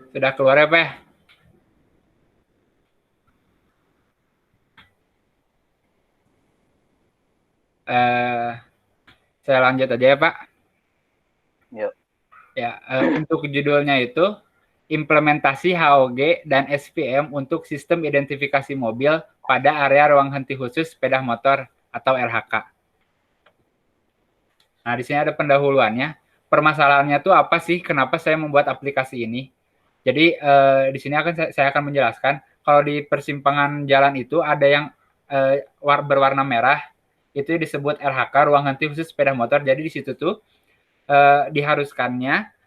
Sudah keluar ya, Pak? Saya lanjut aja ya, Pak. Yuk. Ya, untuk judulnya itu implementasi HOG dan SVM untuk sistem identifikasi mobil pada area ruang henti khusus sepeda motor atau RHK. Nah, di sini ada pendahuluannya. Permasalahannya tuh apa sih? Kenapa saya membuat aplikasi ini? Jadi di sini saya akan menjelaskan kalau di persimpangan jalan itu ada yang berwarna merah, itu disebut RHK, ruang henti khusus sepeda motor. Jadi di situ tuh diharuskannya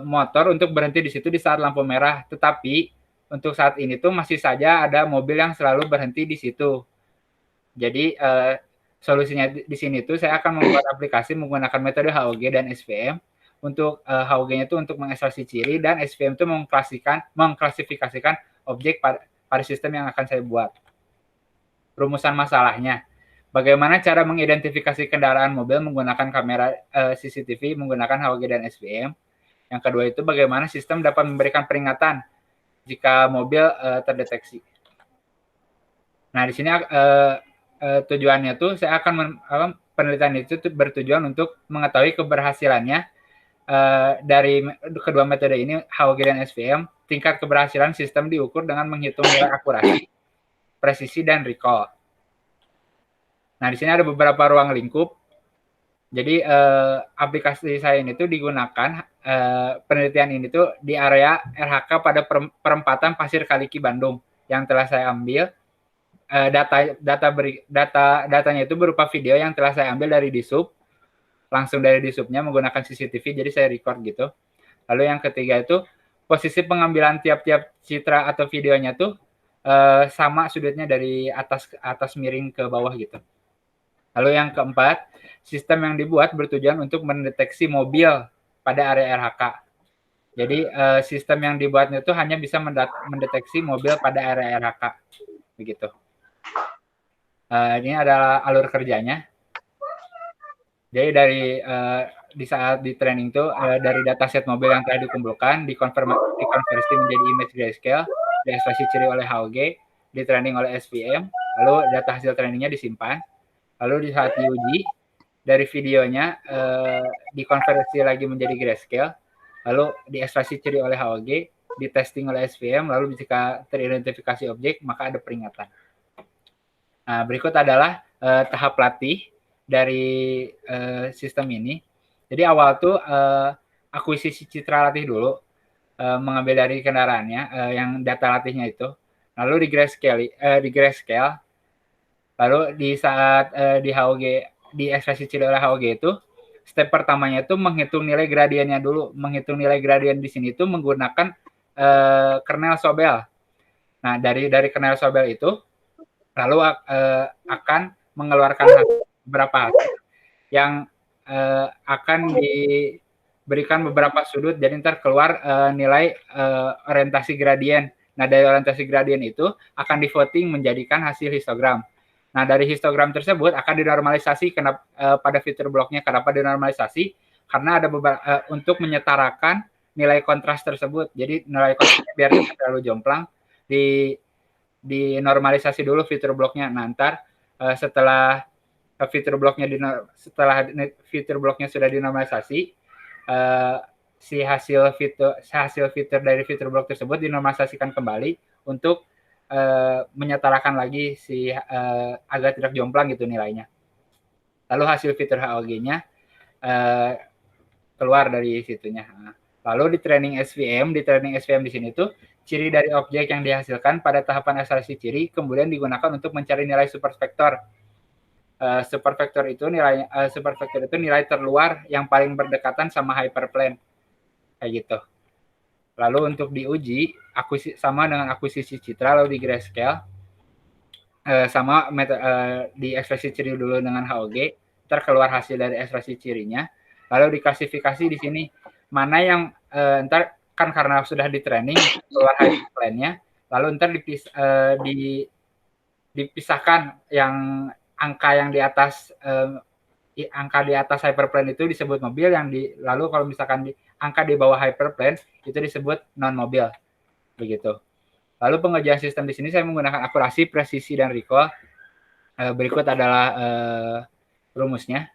motor untuk berhenti di situ di saat lampu merah. Tetapi untuk saat ini tuh masih saja ada mobil yang selalu berhenti di situ. Jadi solusinya di sini tuh saya akan membuat aplikasi menggunakan metode HOG dan SVM. Untuk HOG-nya itu untuk mengekstraksi ciri dan SVM itu mengklasifikasikan objek pada sistem yang akan saya buat. Rumusan masalahnya, bagaimana cara mengidentifikasi kendaraan mobil menggunakan kamera CCTV menggunakan HOG dan SVM. Yang kedua itu bagaimana sistem dapat memberikan peringatan jika mobil terdeteksi. Nah, di sini tujuannya tuh saya akan penelitian itu bertujuan untuk mengetahui keberhasilannya dari kedua metode ini, HOG dan SVM. Tingkat keberhasilan sistem diukur dengan menghitung nilai akurasi, presisi, dan recall. Nah, di sini ada beberapa ruang lingkup. Jadi aplikasi saya ini tuh digunakan penelitian ini tuh di area RHK pada perempatan Pasir Kaliki Bandung yang telah saya ambil. Datanya itu berupa video yang telah saya ambil dari Disub, langsung dari Disubnya menggunakan CCTV, jadi saya record gitu. Lalu yang ketiga itu posisi pengambilan tiap-tiap citra atau videonya tuh sama sudutnya dari atas miring ke bawah gitu. Lalu yang keempat, sistem yang dibuat bertujuan untuk mendeteksi mobil pada area RHK. Jadi sistem yang dibuatnya itu hanya bisa mendeteksi mobil pada area RHK, begitu. Ini adalah alur kerjanya. Jadi dari di saat di training itu dari dataset mobil yang telah dikumpulkan dikonversi menjadi image grayscale, diekspresi ciri oleh HOG, di training oleh SVM, lalu data hasil trainingnya disimpan, lalu di saat diuji dari videonya dikonversi lagi menjadi grayscale, lalu diekspresi ciri oleh HOG, di testing oleh SVM, lalu jika teridentifikasi objek maka ada peringatan. Nah, berikut adalah tahap latih dari sistem ini. Jadi awal tuh akuisisi citra latih dulu, mengambil dari kendaraannya yang data latihnya itu, lalu di grayscale, lalu di saat di HOG di ekspresi ciri oleh HOG itu, step pertamanya itu menghitung nilai gradiennya dulu. Menghitung nilai gradien di sini itu menggunakan kernel Sobel. Nah, dari kernel Sobel itu lalu akan mengeluarkan beberapa hasil yang akan diberikan beberapa sudut, jadi ntar keluar nilai orientasi gradien. Nah, dari orientasi gradien itu akan di-voting menjadikan hasil histogram. Nah, dari histogram tersebut akan dinormalisasi pada fitur bloknya. Kenapa dinormalisasi? Karena ada beberapa untuk menyetarakan nilai kontras tersebut. Jadi nilai kontras biar tidak terlalu jomplang, dinormalisasi dulu fitur bloknya. Nah, ntar setelah fitur bloknya sudah dinormalisasi, si hasil fitur dari fitur blok tersebut dinormalisasikan kembali untuk menyetarakan lagi si agak tidak jomplang gitu nilainya. Lalu hasil fitur HOG-nya keluar dari situnya. Nah, lalu di training SVM di sini tuh ciri dari objek yang dihasilkan pada tahapan ekstraksi ciri kemudian digunakan untuk mencari nilai supervektor. Supervektor itu nilai terluar yang paling berdekatan sama hyperplane, kayak gitu. Lalu untuk diuji sama dengan akuisisi citra lalu di grayscale, sama di ekspresi ciri dulu dengan HOG, terkeluar hasil dari ekspresi cirinya, lalu diklasifikasi di sini mana yang ntar kan karena sudah di training keluar hyperplane-nya, lalu ntar dipisahkan yang angka yang di atas angka di atas hyperplane itu disebut mobil, lalu kalau misalkan angka di bawah hyperplane itu disebut non mobil, begitu. Lalu pengerjaan sistem di sini saya menggunakan akurasi, presisi, dan recall. Berikut adalah rumusnya.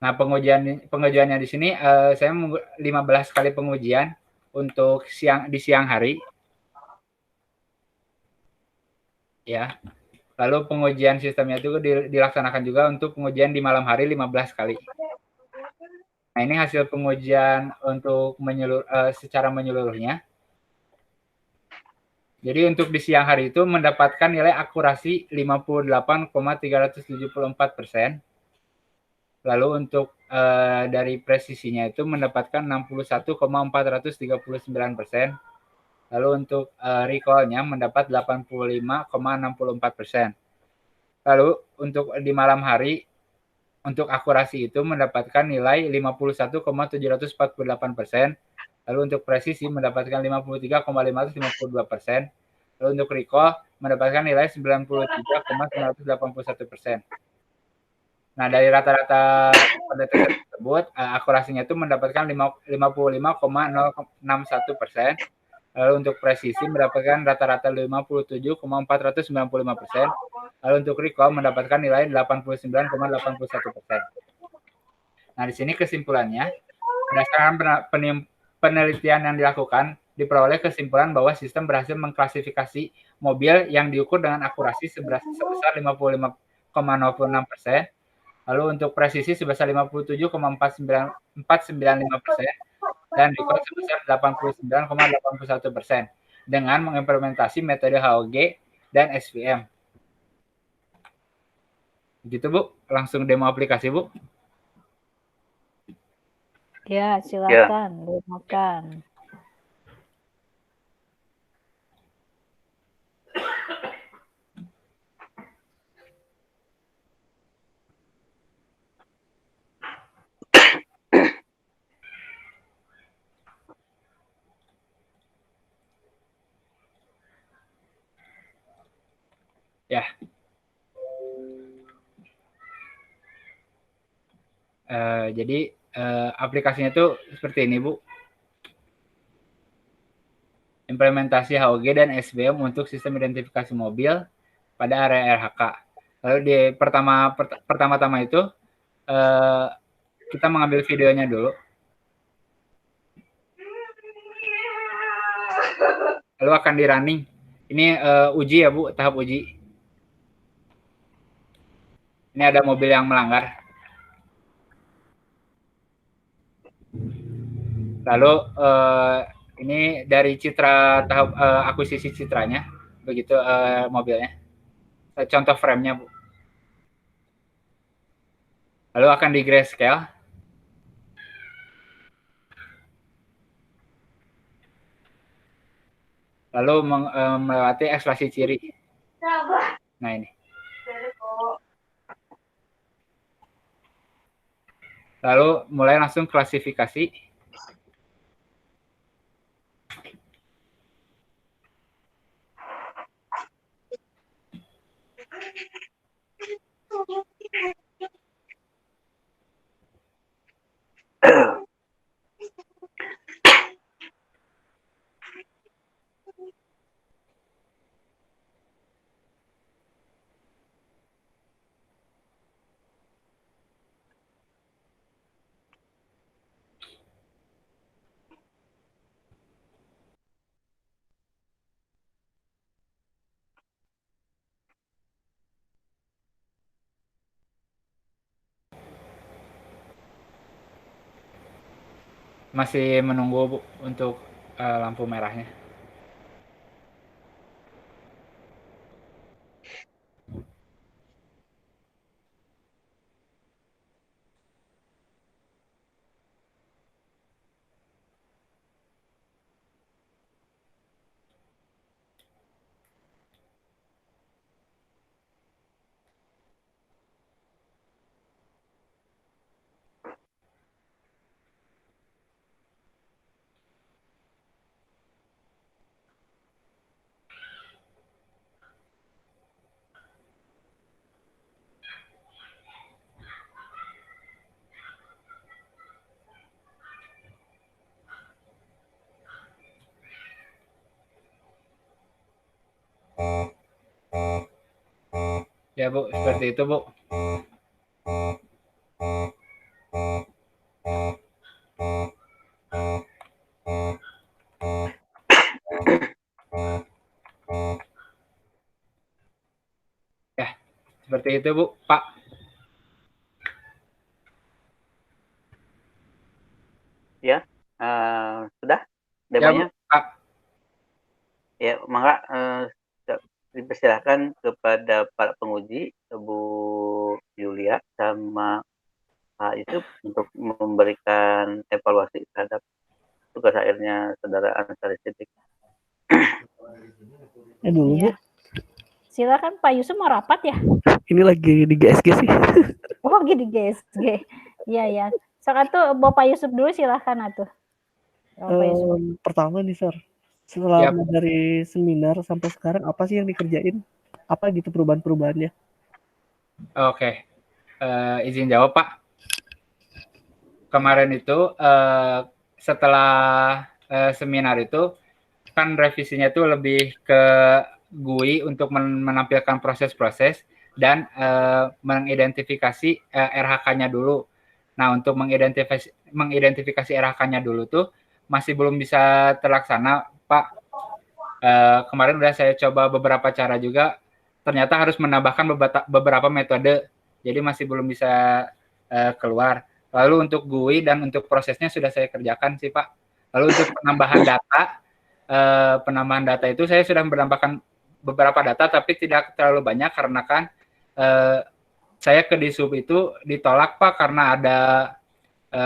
Nah, pengujiannya di sini saya 15 kali pengujian untuk di siang hari. Ya. Lalu pengujian sistemnya itu dilaksanakan juga untuk pengujian di malam hari 15 kali. Nah, ini hasil pengujian untuk secara menyeluruhnya. Jadi untuk di siang hari itu mendapatkan nilai akurasi 58,374%. Lalu untuk dari presisinya itu mendapatkan 61,439%. Lalu untuk recall-nya mendapat 85,64%. Lalu untuk di malam hari untuk akurasi itu mendapatkan nilai 51,748%. Lalu untuk presisi mendapatkan 53,552%. Lalu untuk recall mendapatkan nilai 93,981%. Nah, dari rata-rata pendeteksi tersebut, akurasinya itu mendapatkan 55,061%. Lalu untuk presisi mendapatkan rata-rata 57,495%. Lalu untuk recall mendapatkan nilai 89,81%. Nah, di sini kesimpulannya, berdasarkan penelitian yang dilakukan, diperoleh kesimpulan bahwa sistem berhasil mengklasifikasi mobil yang diukur dengan akurasi sebesar 55,06%, lalu untuk presisi sebesar 57,495%, dan recall sebesar 89,81% dengan mengimplementasi metode HOG dan SVM. Gitu, Bu. Langsung demo aplikasi, Bu. Ya, silakan dimakan. Ya. Jadi aplikasinya itu seperti ini, Bu. Implementasi HOG dan SVM untuk sistem identifikasi mobil pada area RHK. Lalu di pertama-tama itu kita mengambil videonya dulu. Lalu akan di running. Ini uji ya, Bu, tahap uji. Ini ada mobil yang melanggar. Lalu ini dari citra tahap akuisisi citranya, begitu mobilnya. Contoh frame-nya, Bu. Lalu akan di grayscale. Lalu melewati ekstraksi ciri. Nah, ini. Lalu mulai langsung klasifikasi. Masih menunggu, Bu, untuk lampu merahnya. Ya Bu, seperti itu Bu. Ya, seperti itu Bu, Pak. Ya, sudah Ya Bu, demonya. Pak. Ya, maka dipersilakan kepada para penguji, Bu Yulia sama Pak Yusuf untuk memberikan evaluasi terhadap tugas akhirnya saudara Ansari Siddiq. Dulu Bu, Iya. Silakan Pak Yusuf mau rapat ya? ini lagi di GSG sih. Oh, lagi di GSG. Iya ya. Sekarang tuh Bapak Yusuf dulu silakan atuh. Bapak Yusuf. Pertama nih, Sir. Ya, Selama dari seminar sampai sekarang apa sih yang dikerjain? Apa gitu perubahan-perubahannya? Oke. Izin jawab Pak. Kemarin itu setelah seminar itu kan revisinya itu lebih ke GUI untuk menampilkan proses-proses dan mengidentifikasi RHK-nya dulu. Nah, untuk mengidentifikasi RHK-nya dulu tuh masih belum bisa terlaksana, Pak. Kemarin udah saya coba beberapa cara juga, ternyata harus menambahkan beberapa metode, jadi masih belum bisa keluar. Lalu untuk GUI dan untuk prosesnya sudah saya kerjakan sih Pak. Lalu untuk penambahan data itu saya sudah menambahkan beberapa data, tapi tidak terlalu banyak karena kan saya ke Disub itu ditolak Pak karena ada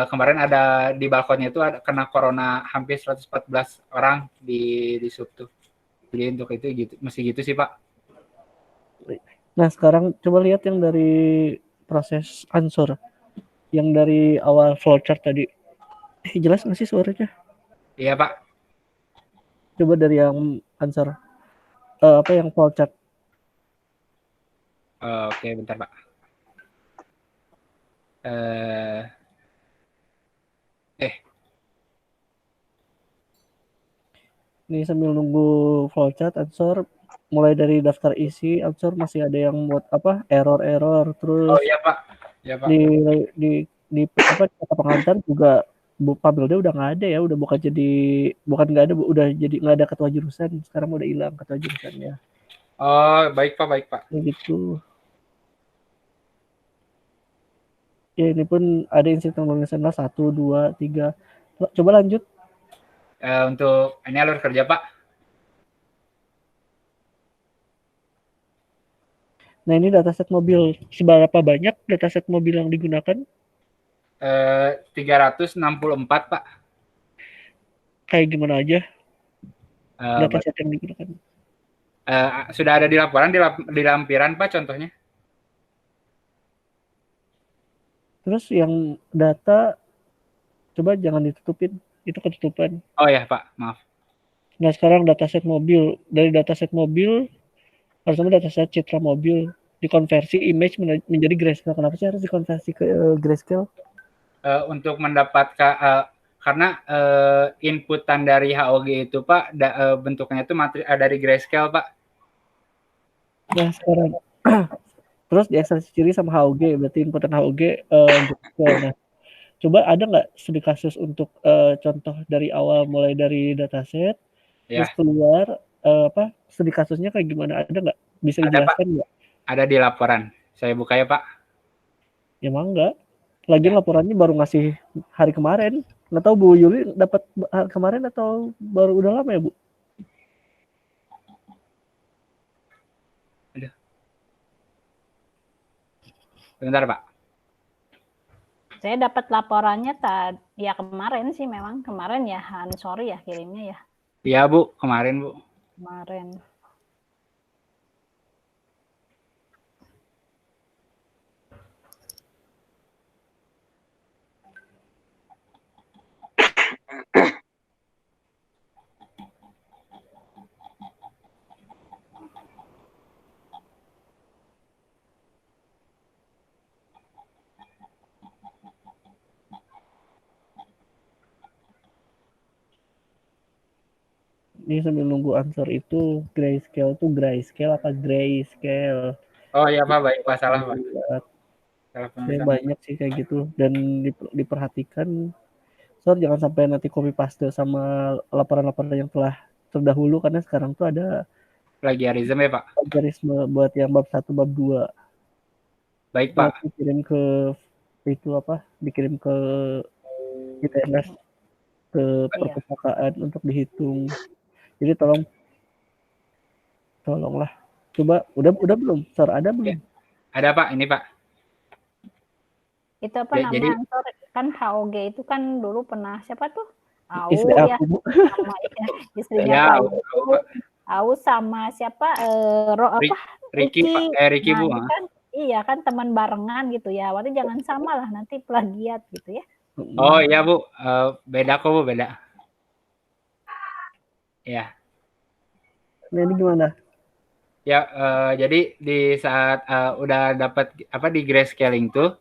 kemarin ada di balkonnya itu ada kena corona hampir 114 orang di Disub tuh. Jadi untuk itu gitu, masih gitu sih Pak. Nah, sekarang coba lihat yang dari proses ansur. Yang dari awal flowchart tadi. Jelas nggak sih suaranya? Iya Pak. Coba dari yang ansur. Apa yang flowchart? Oke, bentar Pak. Eh, Ini sambil nunggu flowchart ansur. Mulai dari daftar isi, ansur masih ada yang buat apa? Error-error. oh Terus iya Pak. Ya Pak. di di apa kata pengantar juga Bu Pabelda udah nggak ada ya, udah bukan nggak ada, udah jadi nggak ada ketua jurusan, sekarang udah hilang ketua jurusannya. Oh baik Pak, baik Pak. Begitu. Ya ini pun ada insinyur penulisan 1, 2, 3. Coba lanjut. Untuk ini alur kerja Pak. Nah ini dataset mobil, seberapa banyak dataset mobil yang digunakan? 364 Pak. Kayak gimana aja Baik. dataset yang digunakan? Sudah ada di laporan di lampiran Pak contohnya. Terus yang data coba jangan ditutupin, itu ketutupan. Oh ya Pak, maaf. Nah sekarang dataset mobil, dari dataset mobil harusnya dataset citra mobil dikonversi image menjadi grayscale. Kenapa sih harus dikonversi ke grayscale? Untuk mendapatkan karena inputan dari HOG itu Pak bentuknya itu dari grayscale Pak. Nah sekarang terus diekstraksi ciri sama HOG, berarti inputan HOG grayscale. Nah coba ada nggak studi kasus untuk contoh dari awal mulai dari dataset terus Ya. keluar apa studi kasusnya kayak gimana, ada nggak, bisa dijelaskan nggak? Ada di laporan, saya buka ya Pak. Ya emang nggak, lagian Ya. laporannya baru ngasih hari kemarin, nggak tahu Bu Yuli dapat kemarin atau baru udah lama ya Bu? Aduh. Bentar Pak. Saya dapat laporannya ya kemarin sih, memang kemarin ya, sorry ya kirimnya ya. Iya Bu, kemarin Bu. Kemarin. Ini sambil nunggu answer itu grayscale tuh grayscale apa grayscale? Oh iya Pak, baik Pak, salah Pak. Lihat. Salah Saya penulisan. banyak sih kayak gitu dan diperhatikan jangan sampai nanti copy paste sama laporan-laporan yang telah terdahulu karena sekarang tuh ada Plagiarism ya Pak. plagiarisme buat yang bab 1, bab 2. Baik Pak. Dikirim ke itu apa? Dikirim ke ITNS ke Iya. perpustakaan untuk dihitung. Jadi tolonglah. Coba udah belum? Sor ada belum? Ada Pak, ini Pak. Itu apa Ya, namanya? jadi- Ansor kan HOG itu kan dulu pernah siapa tuh? Istri Au ya, aku, Bu. sama istrinya Ya, Pak Au, itu. Pak. Au sama siapa? Ricky Pak, Ricky Bu. Nah, itu kan iya kan teman barengan gitu ya. Waktu jangan sama lah nanti plagiat gitu ya. Oh iya Bu, beda kok Bu, beda. Ya. Nah, ini gimana? Ya, jadi di saat udah dapat apa di grayscaling tuh,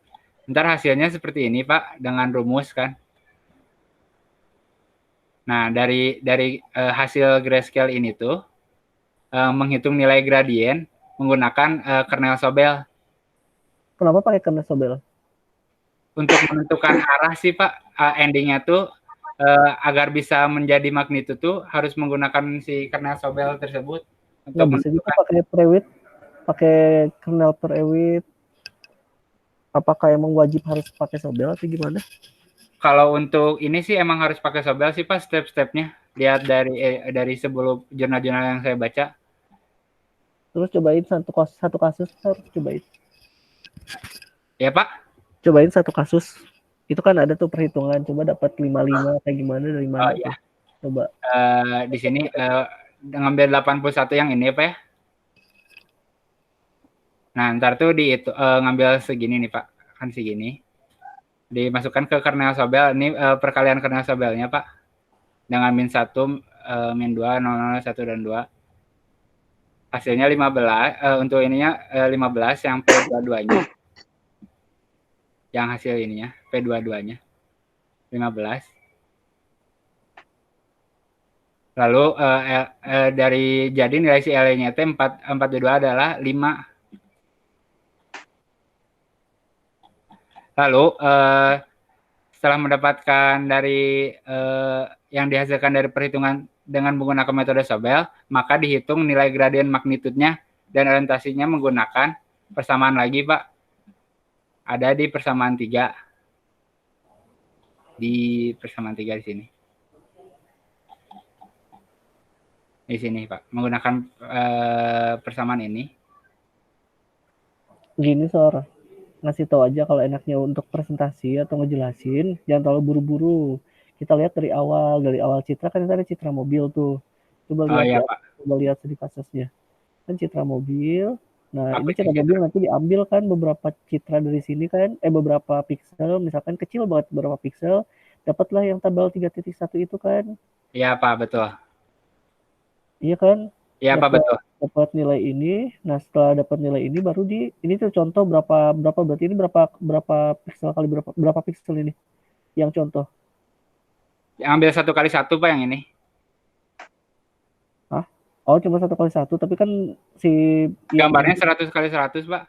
ntar hasilnya seperti ini Pak, dengan rumus kan. Nah, dari hasil grayscale ini tuh menghitung nilai gradien menggunakan kernel Sobel Kenapa pakai kernel Sobel? untuk menentukan arah sih Pak. Endingnya tuh agar bisa menjadi magnitudo tuh harus menggunakan si kernel Sobel tersebut untuk Nggak bisa juga pakai Prewit, pakai kernel Prewit. Apakah emang wajib harus pakai Sobel atau gimana? Kalau untuk ini sih emang harus pakai Sobel sih Pak, step-stepnya. Lihat dari sebelum jurnal-jurnal yang saya baca. Terus cobain satu kasus, harus cobain. Ya Pak? Cobain satu kasus. Itu kan ada tuh perhitungan, coba dapat 55 kayak gimana dari mana tuh. Ya. Coba. Di sini ngambil 81 yang ini Pak ya. Nah, ntar tuh ngambil segini nih Pak. Kan segini. Dimasukkan ke kernel Sobel. Ini perkalian kernel Sobelnya Pak. Dengan min 1, min 2, 0, 1, dan 2. Hasilnya 15. Untuk ininya 15 yang P22-nya. Yang hasil ininya, P22-nya. 15. Lalu jadi nilai si L-nya itu 42 adalah 5. Lalu setelah mendapatkan dari yang dihasilkan dari perhitungan dengan menggunakan metode Sobel, maka dihitung nilai gradien magnitudenya dan orientasinya menggunakan persamaan lagi Pak. Ada di persamaan 3. Di persamaan 3 di sini. Di sini Pak, menggunakan persamaan ini. Gini Sor, ngasih tahu aja kalau enaknya untuk presentasi atau ngejelasin, jangan terlalu buru-buru. Kita lihat dari awal citra kan ada citra mobil tuh. Coba lihat coba lihat sedikit kasusnya. Kan citra mobil. Nah, ini citra mobil nanti diambil kan beberapa citra dari sini kan, beberapa pixel, misalkan kecil banget beberapa pixel, dapatlah yang tabel 3.1 itu kan. Iya Pak, betul. Iya kan? Iya Pak, betul. Dapat nilai ini. Nah, setelah dapat nilai ini baru ini tuh contoh berapa berarti ini berapa pixel kali berapa pixel ini? Yang contoh. Yang ambil 1x1 Pak yang ini. Hah? Oh, cuma 1x1, tapi kan si gambarnya 100x100 Pak.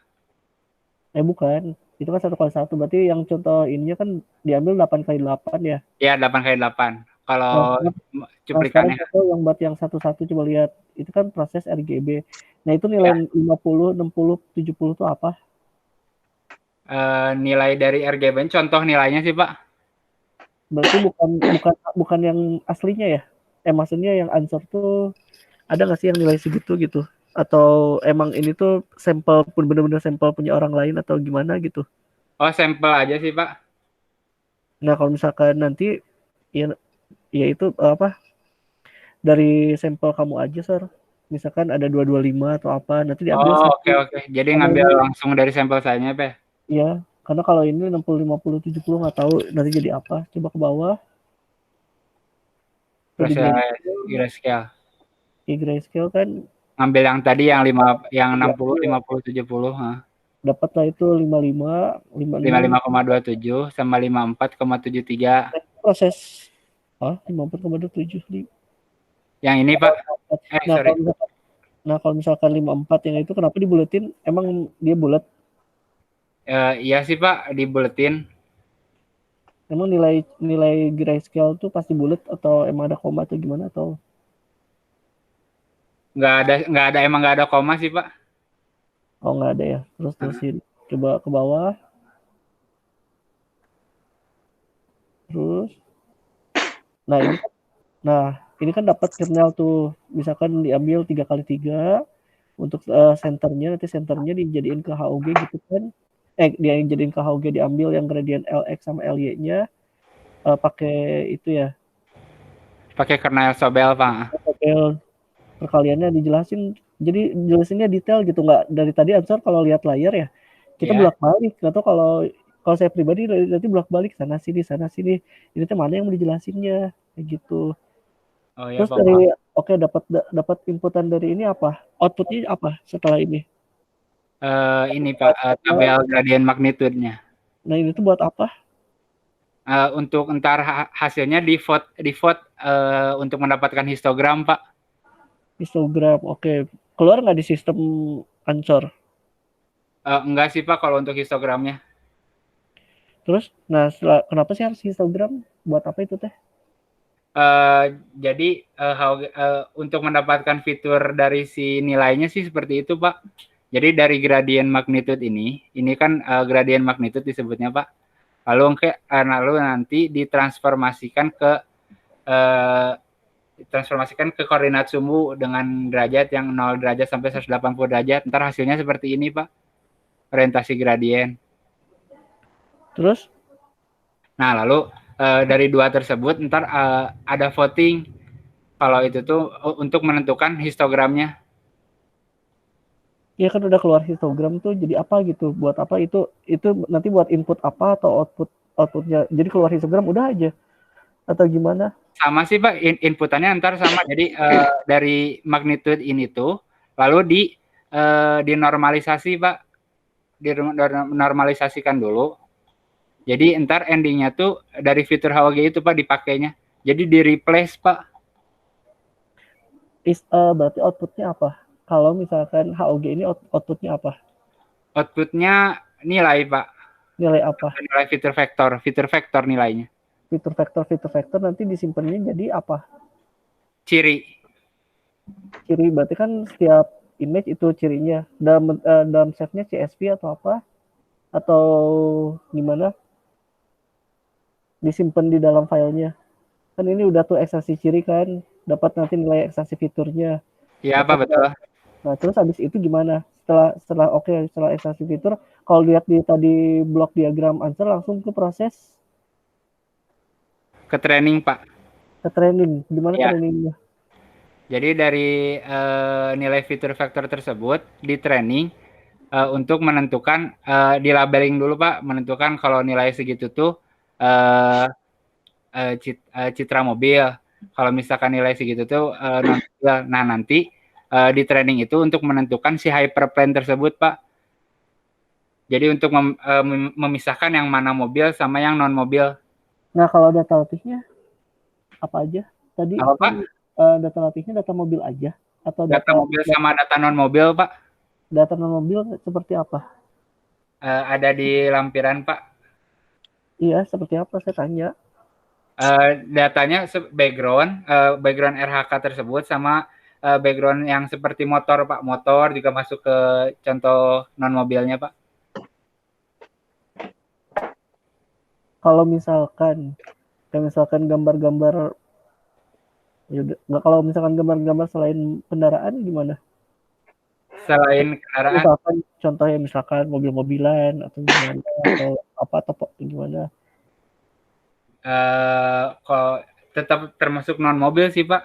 Bukan. Itu kan 1x1, berarti yang contoh ininya kan diambil 8x8 ya? Iya, 8x8. Kalau cuplikannya. Yang buat yang 1-1 coba lihat. Itu kan proses RGB. Nah, itu nilai 50, 60, 70 itu apa? Nilai dari RGB, contoh nilainya sih Pak. Berarti bukan yang aslinya ya? Maksudnya yang answer tuh ada nggak sih yang nilai segitu gitu? Atau emang ini tuh sampel bener-bener sampel punya orang lain atau gimana gitu? Oh, sampel aja sih Pak. Nah, kalau misalkan nanti ya itu apa? Dari sampel kamu aja, Sir. Misalkan ada 225 atau apa, nanti diambil. Oh, oke. Jadi ngambil langsung dari sampel saya Pak. Iya, karena kalau ini 60, 50, 70 nggak tahu nanti jadi apa. Coba ke bawah. Proses grayscale. Grayscale kan ngambil yang tadi yang 60, 50, 70, dapatlah itu 55, 55,27 sama 54,73. Proses 54,27. Yang ini Pak. Nah, Sorry. kalau misalkan 54 yang itu kenapa dibuletin? Emang dia bulat? Iya sih Pak, dibuletin. Emang nilai grayscale tuh pasti bulat atau emang ada koma atau gimana atau? Emang nggak ada koma sih Pak. Oh nggak ada ya. Terus terusin. Coba ke bawah. Terus. Nah ini kan dapat kernel tuh. Misalkan diambil 3x3 untuk senternya, nanti senternya dijadiin ke HOG gitu kan. Dia yang jadiin ke HOG diambil yang gradient LX sama LY-nya pakai itu ya. Pakai kernel Sobel Pak. Sobel perkaliannya dijelasin. Jadi jelasinnya detail gitu, nggak dari tadi Ansor kalau lihat layar ya kita bolak-balik. Nggak tahu kalau saya pribadi nanti bolak-balik sana sini. Ini tuh mana yang mau dijelasinnya kayak gitu. Oh ya, Terus dari dapat inputan dari ini apa? Outputnya apa setelah ini? Ini Pak, tabel gradient magnitude-nya. Nah ini tuh buat apa? Untuk ntar hasilnya di vote untuk mendapatkan histogram Pak. Histogram, oke. Keluar nggak di sistem Ansor? Enggak sih Pak kalau untuk histogramnya. Terus, kenapa sih harus histogram? Buat apa itu teh? Jadi untuk mendapatkan fitur dari si nilainya sih seperti itu Pak. Jadi dari gradient magnitude ini kan gradient magnitude disebutnya Pak. Lalu nanti ditransformasikan ke koordinat sumbu dengan derajat yang 0 derajat sampai 180 derajat. Ntar hasilnya seperti ini Pak. Orientasi gradien. Terus? Nah, lalu dari dua tersebut ntar ada voting kalau itu tuh untuk menentukan histogramnya. Ya kan udah keluar histogram tuh jadi apa gitu? Buat apa itu nanti buat input apa atau outputnya? Jadi keluar histogram udah aja atau gimana? Sama sih Pak, inputannya ntar sama. Jadi dari magnitude ini tuh lalu dinormalisasi Pak. Dinormalisasikan dulu. Jadi ntar endingnya tuh dari fitur HOG itu Pak dipakainya. Jadi di replace Pak. Berarti outputnya apa? Kalau misalkan HOG ini outputnya apa? Outputnya nilai Pak. Nilai apa? Nilai fitur vektor nilainya. Fitur vektor nanti disimpannya jadi apa? Ciri Berarti kan setiap image itu cirinya. Dalam save-nya CSV atau apa? Atau gimana? Disimpan di dalam filenya. Kan ini udah tuh ekstraksi ciri kan, dapat nanti nilai ekstraksi fiturnya. Iya Pak, betul. Nah terus habis itu gimana? Setelah ekstraksi fitur, kalau lihat di tadi blok diagram answer langsung ke proses ke training Pak. Ke training, gimana ya. Trainingnya? Jadi dari nilai fitur vektor tersebut di training untuk menentukan di labeling dulu Pak, menentukan kalau nilai segitu tuh citra mobil. Kalau misalkan nilai segitu tuh non-mobil. Nah nanti di training itu untuk menentukan si hyperplane tersebut Pak. Jadi untuk memisahkan yang mana mobil sama yang non mobil. Nah kalau data latihnya apa aja? Tadi apa Pak? Data latihnya data mobil aja atau data mobil sama data non mobil Pak? Data non mobil seperti apa? Ada di lampiran Pak. Iya, seperti apa saya tanya? Datanya background RHK tersebut sama background yang seperti motor Pak. Motor juga masuk ke contoh non mobilnya Pak. Kalau misalkan gambar-gambar, kalau misalkan gambar-gambar selain kendaraan gimana? Selain kendaraan? Misalkan contohnya mobil-mobilan atau gimana atau apa atau gimana? Kalau tetap termasuk non mobil sih Pak.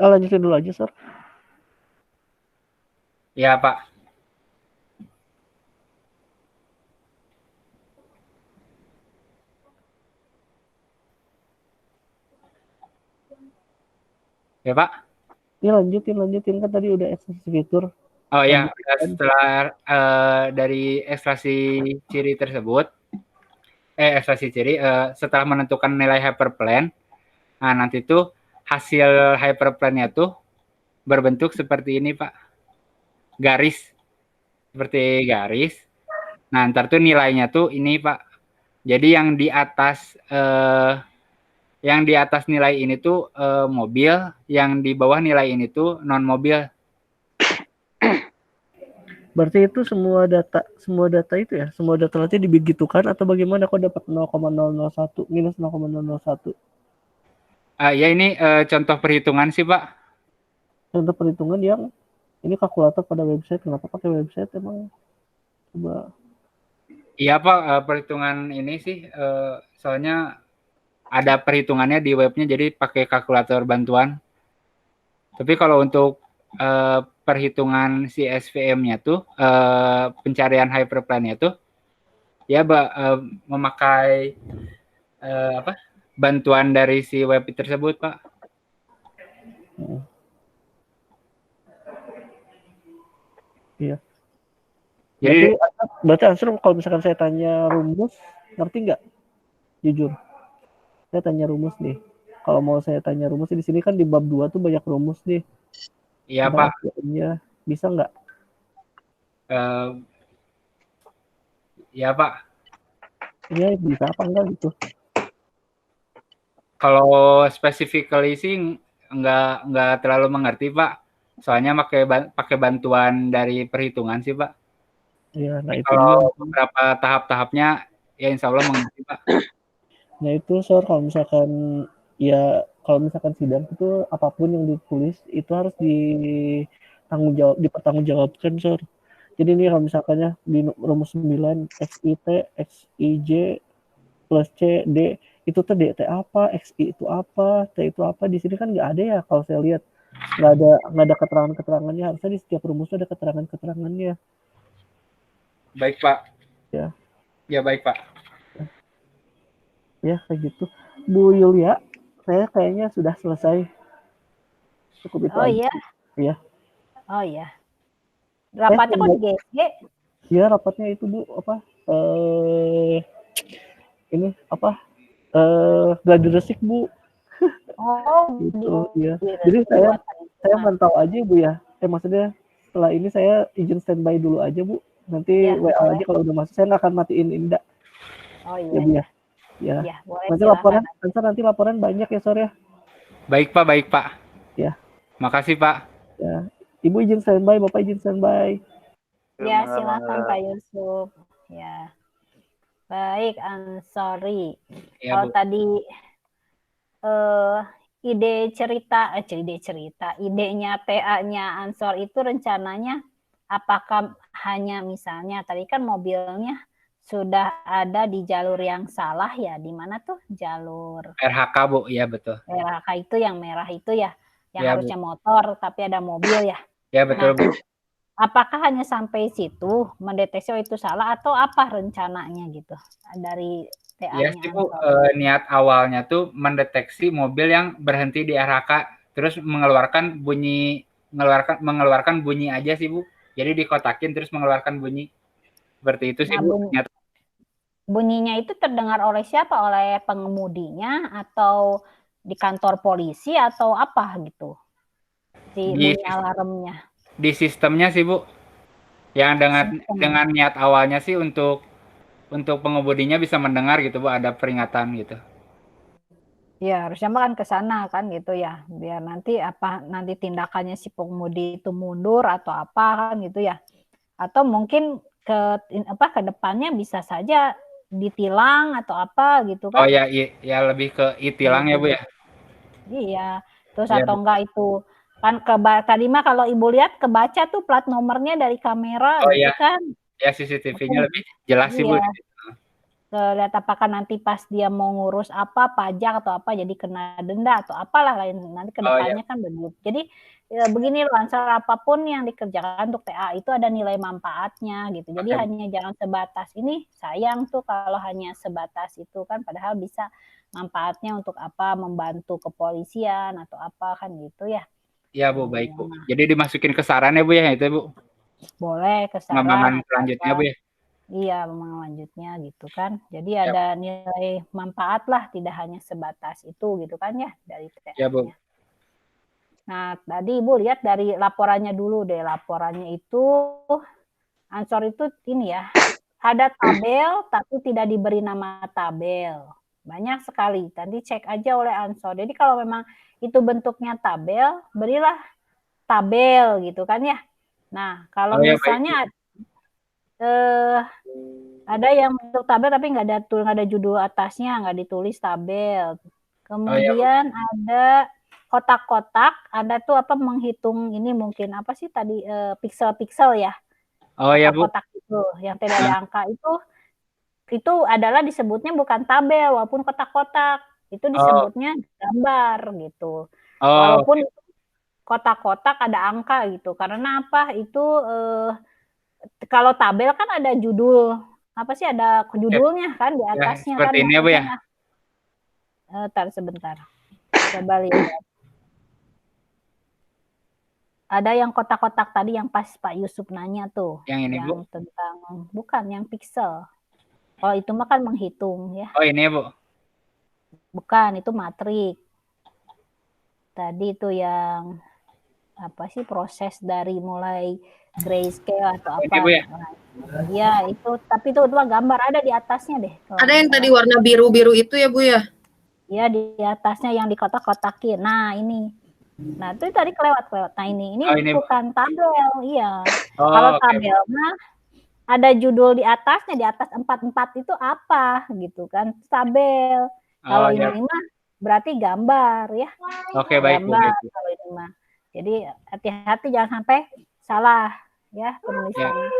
Lanjutin dulu aja, Sir. Ya Pak. Ya Pak. Ya lanjutin kan tadi udah ekstraksi fitur. Oh ya, setelah dari ekstraksi ciri tersebut, setelah menentukan nilai hyperplane, nah nanti tuh hasil hyperplane-nya tuh berbentuk seperti ini, Pak. Garis. Seperti garis. Nah, ntar tuh nilainya tuh ini, Pak. Jadi yang di atas nilai ini tuh mobil, yang di bawah nilai ini tuh non mobil. Berarti itu semua data itu ya, semua data nanti dibegitukan atau bagaimana kok dapat 0,001 minus 0,001? Ya ini contoh perhitungan sih, Pak. Contoh perhitungan yang ini kalkulator pada website, kenapa pakai website emang? Coba. Iya, Pak, perhitungan ini sih soalnya ada perhitungannya di webnya, jadi pakai kalkulator bantuan. Tapi kalau untuk perhitungan si SVM-nya tuh, pencarian hyperplane-nya tuh, ya memakai bantuan dari si web tersebut, Pak. Iya. Jadi Berarti Ansur kalau misalkan saya tanya rumus, ngerti nggak? Jujur. Saya tanya rumus nih. Kalau mau saya tanya rumus di sini kan di bab 2 tuh banyak rumus nih. iya, Pak. Bisa nggak? Ya, Pak. Ya bisa apa enggak gitu. Kalau specifically sih nggak terlalu mengerti, Pak. Soalnya pakai bantuan dari perhitungan sih, Pak. Ya, nah itu kalau beberapa tahap-tahapnya ya insya Allah mengerti, Pak. Nah itu Sor, kalau misalkan sidang itu apapun yang ditulis itu harus dipertanggungjawabkan, Sor. Jadi ini kalau misalkannya di rumus 9 XIT, XIJ plus C, D itu tuh DT apa, XI itu apa, T itu apa, di sini kan nggak ada ya kalau saya lihat. Nggak ada keterangan-keterangannya, harusnya di setiap rumus ada keterangan-keterangannya. Baik, Pak. Ya. Ya, baik, Pak. Ya, kayak gitu. Bu Yulia, saya kayaknya sudah selesai. Cukup itu aja. Iya. Iya. Oh iya. Rapatnya kok di GSG? Iya, rapatnya itu Bu, ini gladi resik Bu. Oh, gitu. Iya. Jadi saya mantau aja Bu ya. Maksudnya setelah ini saya izin standby dulu aja Bu. Nanti WA aja kalau udah masuk. Saya nggak akan matiin Indah. Oh iya. Ya Bu ya. Ya. Boleh, nanti laporan banyak ya Sore ya. Baik, Pak, baik, Pak. Ya. Makasih, Pak. Ya. Ibu izin standby, Bapak izin standby. Ya, silakan Pak Yusuf. Ya. Baik, sorry. Ya, kalau Bu. Tadi idenya TA-nya Ansor itu rencananya apakah hanya misalnya tadi kan mobilnya sudah ada di jalur yang salah ya, di mana tuh jalur RHK, Bu, ya betul. RHK itu yang merah itu ya, yang ya, harusnya motor tapi ada mobil ya. Ya betul, Bu. Apakah hanya sampai situ mendeteksi itu salah atau apa rencananya gitu dari TA-nya? Ya sih, Bu, niat awalnya tuh mendeteksi mobil yang berhenti di RHK, terus mengeluarkan bunyi aja sih, Bu. Jadi dikotakin terus mengeluarkan bunyi. Seperti itu sih, Bu. Bunyinya itu terdengar oleh siapa? Oleh pengemudinya atau di kantor polisi atau apa gitu? Bunyi alarmnya. Di sistemnya sih, Bu. Yang dengan niat awalnya sih untuk pengemudinya bisa mendengar gitu, Bu, ada peringatan gitu. Ya, harusnya kan ke sana kan gitu ya. Biar nanti tindakannya si pengemudi itu mundur atau apa kan gitu ya. Atau mungkin ke depannya bisa saja ditilang atau apa gitu kan. Oh ya, lebih ke tilang ya, Bu ya. Iya. Terus atau enggak itu kan tadi mah kalau Ibu lihat kebaca tuh plat nomornya dari kamera gitu kan. Ya, CCTV-nya lebih jelas sih, Bu. Lihat apakah nanti pas dia mau ngurus apa pajak atau apa jadi kena denda atau apalah lain nanti kedepannya kan begitu. Jadi begini loh, apapun yang dikerjakan untuk TA itu ada nilai manfaatnya gitu. Jadi hanya jangan sebatas ini, sayang tuh kalau hanya sebatas itu kan, padahal bisa manfaatnya untuk apa, membantu kepolisian atau apa kan gitu ya. Iya, Bu, baik, Bu. Jadi dimasukin ke saran ya, Bu ya, itu, Bu. Boleh ke saran. Pengembangan selanjutnya, Bu ya. Iya, memang lanjutnya gitu kan. Jadi ada nilai manfaat lah, tidak hanya sebatas itu gitu kan ya dari TA-nya. Ya, Bu. Nah, tadi Ibu lihat dari laporannya dulu deh. Laporannya itu Ansor itu ini ya, ada tabel tapi tidak diberi nama tabel. Banyak sekali. Tadi cek aja oleh Ansor. Jadi kalau memang itu bentuknya tabel, berilah tabel gitu kan ya. Nah, kalau misalnya ada yang bentuk tabel tapi nggak ada judul atasnya, nggak ditulis tabel. Kemudian ada kotak-kotak, ada tuh apa menghitung ini mungkin apa sih tadi piksel-piksel ya. Kotak-kotak itu yang tidak ada angka itu adalah disebutnya bukan tabel walaupun kotak-kotak, itu disebutnya gambar gitu. Walaupun kotak-kotak ada angka gitu. Karena apa? Itu kalau tabel kan ada judul, apa sih ada judulnya kan di atasnya seperti kan. Ini ya Bu ya. Tar sebentar. Coba lihat. Ada yang kotak-kotak tadi yang pas Pak Yusuf nanya tuh. Yang ini Bu? Tentang bukan yang piksel. Oh itu mah kan menghitung ya. Oh ini ya Bu? Bukan, itu matrik. Tadi itu yang apa sih proses dari mulai grayscale atau apa? Ini Bu ya? Ya itu, tapi itu gambar ada di atasnya deh. Ada yang tadi warna biru-biru itu ya Bu ya? Ya di atasnya yang dikotak-kotakin. Nah ini. Nah itu tadi kelewat. Nah ini bukan tabel, iya. Kalau tabel mah ada judul di atasnya, di atas 44 itu apa gitu kan, tabel. Kalau ini mah berarti gambar ya. Oke, baik Bu. Kalau ini mah. Jadi hati-hati jangan sampai salah ya penulisannya.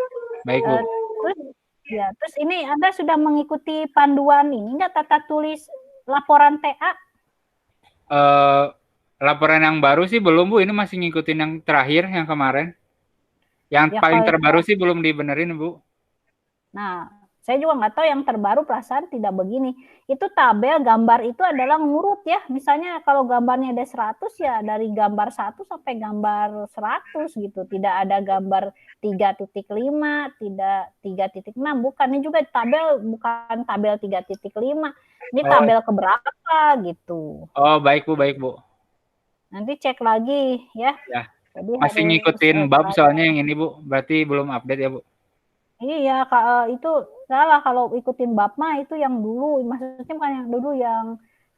Baik Bu. Terus ini Anda sudah mengikuti panduan ini enggak tata tulis laporan TA? Laporan yang baru sih belum Bu, ini masih ngikutin yang terakhir, yang kemarin. Yang paling terbaru sih belum dibenerin Bu. Nah, saya juga nggak tahu yang terbaru perasaan tidak begini. Itu tabel gambar itu adalah ngurut ya. Misalnya kalau gambarnya ada 100 ya dari gambar 1 sampai gambar 100 gitu. Tidak ada gambar 3.5, tidak 3.6. Bukan, ini juga tabel bukan tabel 3.5. Ini tabel keberapa gitu. Oh, baik Bu, baik Bu. Nanti cek lagi ya. Ya. Jadi masih ngikutin bab soalnya yang ini Bu. Berarti belum update ya Bu. Iya, itu salah kalau ikutin bab mah itu yang dulu, maksudnya bukan yang dulu, yang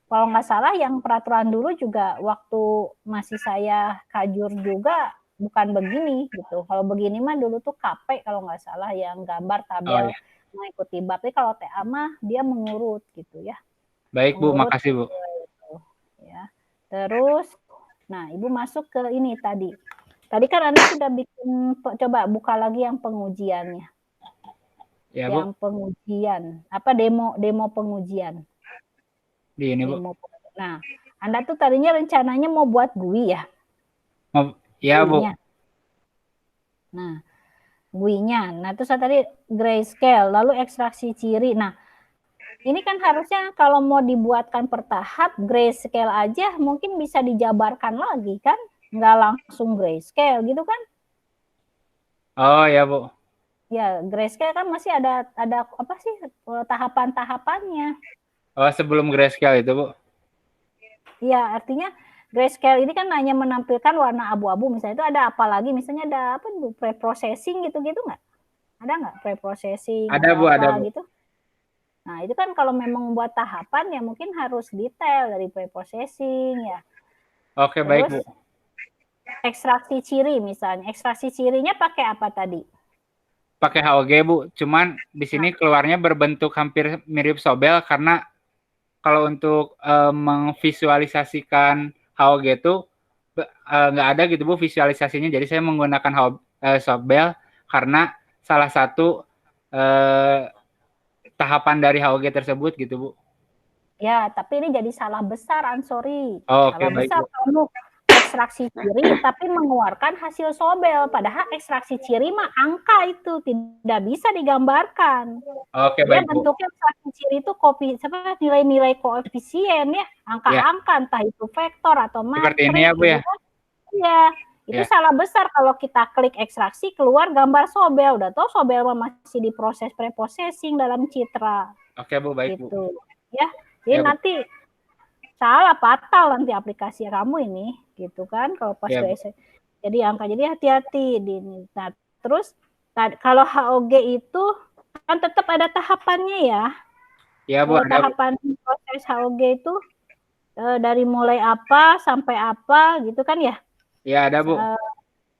kalau nggak salah yang peraturan dulu juga waktu masih saya kajur juga bukan begini gitu. Kalau begini mah dulu tuh KP kalau nggak salah yang gambar tabel mengikuti bab. Tapi kalau TA mah dia mengurut gitu ya. Baik Bu, makasih Bu. Gitu, ya. Terus, nah Ibu masuk ke ini tadi. Tadi kan Anda sudah bikin, coba buka lagi yang pengujiannya. Ya, yang Bu. pengujian, apa demo pengujian. Di ini Bu. Nah, Anda tuh tadinya rencananya mau buat GUI ya? Iya Bu. Nah, GUI-nya. Nah, terus tadi grayscale, lalu ekstraksi ciri. Nah, ini kan harusnya kalau mau dibuatkan per tahap, grayscale aja mungkin bisa dijabarkan lagi kan? Nggak langsung grayscale gitu kan? Oh ya Bu. Ya, grayscale kan masih ada apa sih tahapan-tahapannya. Oh, sebelum grayscale itu Bu? Iya, artinya grayscale ini kan hanya menampilkan warna abu-abu. Misalnya itu ada apa lagi? Misalnya ada apa? Pre-processing gitu-gitu nggak? Ada nggak pre-processing? Ada Bu, ada Bu. Gitu. Nah, itu kan kalau memang membuat tahapan ya mungkin harus detail dari pre-processing ya. Oke, baik Bu. Ekstraksi ciri misalnya. Ekstraksi cirinya pakai apa tadi? Pakai HOG Bu, cuman di sini keluarnya berbentuk hampir mirip Sobel karena kalau untuk memvisualisasikan HOG itu nggak ada gitu Bu visualisasinya. Jadi saya menggunakan Sobel karena salah satu tahapan dari HOG tersebut gitu Bu. Ya, tapi ini jadi salah besar, Ansori. Oh, salah besar kamu ekstraksi ciri tapi mengeluarkan hasil Sobel, padahal ekstraksi ciri mah angka itu tidak bisa digambarkan. Oke, baik Bu. Bentuknya ekstraksi ciri itu nilai-nilai koefisien ya, angka-angka entah itu vektor atau matris. Seperti ini ya Bu ya. Iya, itu salah besar kalau kita klik ekstraksi keluar gambar Sobel. Udah tahu Sobel masih diproses preprocessing dalam Citra. Oke Bu, baik gitu. Bu. Ya, jadi nanti salah fatal nanti aplikasi kamu ini, gitu kan? Kalau pas Ya, Bu. jadi angka, jadi hati-hati di ini. Nah, terus kalau HOG itu kan tetap ada tahapannya ya. Ya, Bu, ada, Bu. Tahapan proses HOG itu dari mulai apa sampai apa gitu kan ya? Ya, ada, Bu.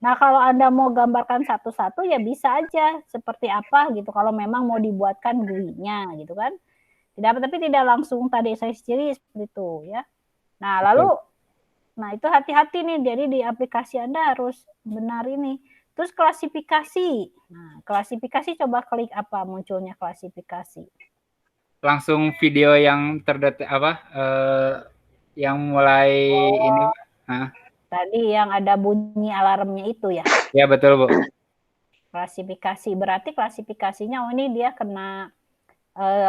Nah, kalau Anda mau gambarkan satu-satu ya bisa aja seperti apa gitu. Kalau memang mau dibuatkan GUI-nya gitu kan. Tapi tidak langsung tadi saya ciri seperti itu ya. Nah, lalu nah itu hati-hati nih. Jadi di aplikasi Anda harus benar ini. Terus klasifikasi. Nah, klasifikasi coba klik apa munculnya klasifikasi. Langsung video yang terdetek yang mulai ini. Tadi yang ada bunyi alarmnya itu ya. Ya, betul, Bu. Klasifikasi. Berarti klasifikasinya ini dia kena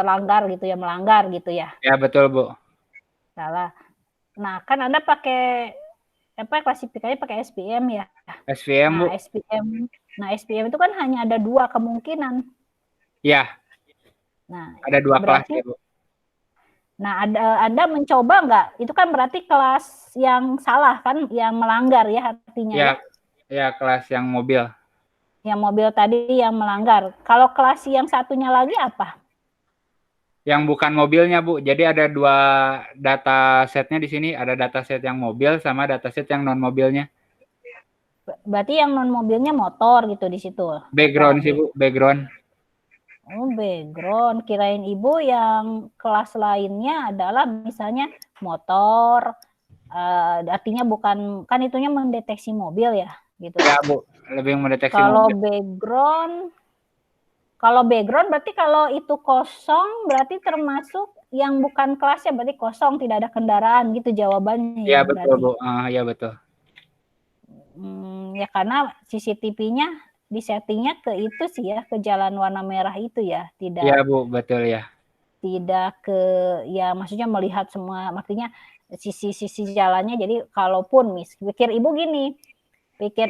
langgar gitu ya, melanggar gitu ya. Ya, betul, Bu. Salah. Nah, kan Anda pakai klasifikasinya pakai SVM ya. SVM, Bu. SVM itu kan hanya ada 2 kemungkinan. Ya. Nah, ada 2 kelas ya, Bu. Nah, Anda mencoba nggak? Itu kan berarti kelas yang salah kan, yang melanggar ya artinya ya. Ya, kelas yang mobil. Yang mobil tadi yang melanggar. Kalau kelas yang satunya lagi apa? Yang bukan mobilnya, Bu. Jadi ada 2 data setnya di sini. Ada data set yang mobil sama data set yang non mobilnya. Berarti yang non mobilnya motor gitu di situ. Background sih, Bu. Background. Oh, background. Kirain Ibu yang kelas lainnya adalah misalnya motor. Artinya bukan, kan itunya mendeteksi mobil ya, gitu. Ya, Bu. Lebih mendeteksi kalau mobil. Kalau background berarti kalau itu kosong berarti termasuk yang bukan kelasnya, berarti kosong, tidak ada kendaraan gitu jawabannya Ya, ya. betul, berarti. Bu. Ya, betul. Ya karena CCTV-nya disettingnya ke itu sih ya, ke jalan warna merah itu ya, tidak. Iya, Bu, betul ya. Tidak ke ya, maksudnya melihat semua, maksudnya sisi-sisi jalannya. Jadi kalaupun pikir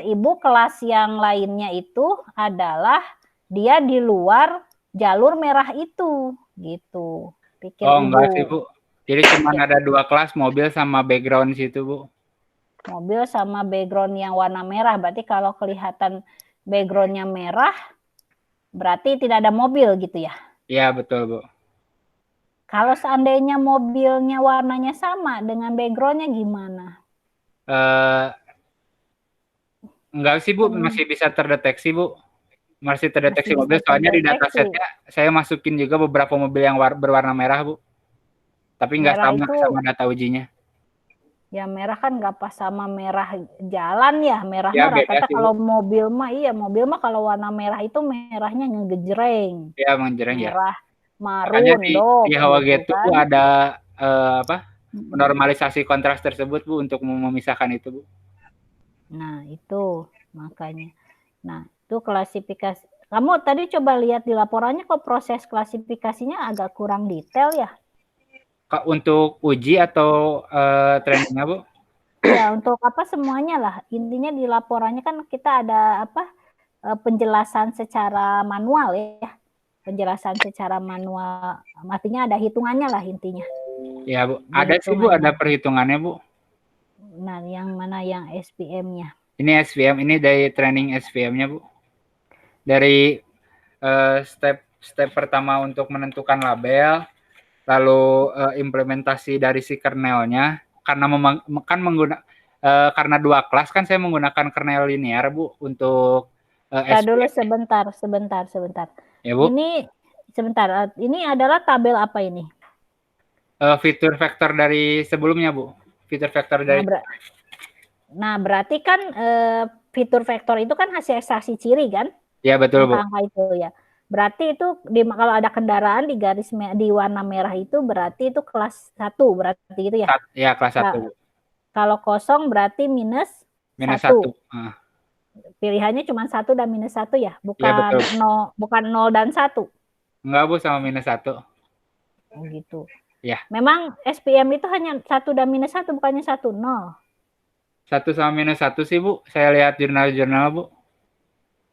Ibu kelas yang lainnya itu adalah dia di luar jalur merah itu, gitu. Pikir Ibu. Enggak sih, Bu. Jadi cuma ada 2 kelas, mobil sama background situ, Bu. Mobil sama background yang warna merah. Berarti kalau kelihatan backgroundnya merah, berarti tidak ada mobil gitu ya? Iya, betul, Bu. Kalau seandainya mobilnya warnanya sama dengan backgroundnya gimana? Enggak sih, Bu. Masih bisa terdeteksi, Bu. Masih terdeteksi mobil. Soalnya di datasetnya saya masukin juga beberapa mobil yang berwarna merah, Bu. Tapi nggak sama data ujinya. Ya merah kan nggak pas sama merah jalan ya. Merah Ya, rata-rata kalau mobil mah kalau warna merah itu merahnya ngegejreng. Ya, menjreng ya. Merah marun. Makanya di HOG gitu itu kan. ada normalisasi kontras tersebut, Bu, untuk memisahkan itu, Bu. Nah, itu makanya. Nah, itu klasifikasi. Kamu tadi coba lihat di laporannya kok proses klasifikasinya agak kurang detail ya? Untuk uji atau trainingnya, Bu? Ya, untuk apa semuanya lah. Intinya di laporannya kan kita ada penjelasan secara manual ya. Penjelasan secara manual. Artinya ada hitungannya lah intinya. Ya, Bu. Ada sih, Bu, ada perhitungannya, Bu. Nah, yang mana yang SVM-nya? Ini SVM, ini dari training SVM-nya, Bu. Dari step pertama untuk menentukan label, lalu implementasi dari si kernelnya, karena karena 2 kelas kan saya menggunakan kernel linear, Bu, untuk dulu sebentar. Ya, Bu. Ini sebentar, ini adalah tabel apa ini? Fitur vektor dari sebelumnya, Bu. Fitur vektor dari Nah, berarti kan fitur vektor itu kan hasil ekstraksi ciri kan? Ya, betul, Bu. Angka itu ya. Berarti itu kalau ada kendaraan di garis di warna merah itu berarti itu kelas 1 berarti gitu ya? Ya, kelas 1. Kalau kosong berarti minus 1. Pilihannya cuma 1 dan minus 1 ya? Bukan ya, bukan 0 dan 1. Enggak, Bu, sama minus 1. Oh, gitu. Ya. Memang SPM itu hanya 1 dan minus 1, bukannya 1, 0. 1 sama minus 1 sih, Bu. Saya lihat jurnal-jurnal, Bu.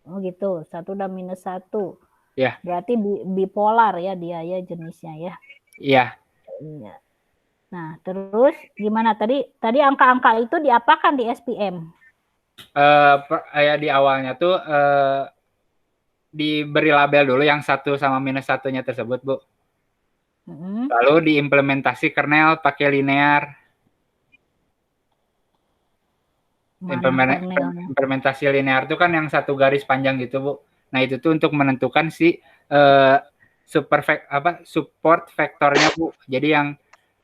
Oh gitu, 1 dan minus 1. Ya. Berarti bipolar ya dia ya jenisnya ya. Iya. Iya. Nah, terus gimana tadi angka-angka itu diapakan di SPM? Ya di awalnya tuh diberi label dulu yang 1 sama minus 1-nya tersebut, Bu. Lalu diimplementasi kernel pakai linear. Implementasi linear itu kan yang 1 garis panjang gitu, Bu. Nah, itu tuh untuk menentukan si support vektornya, Bu. Jadi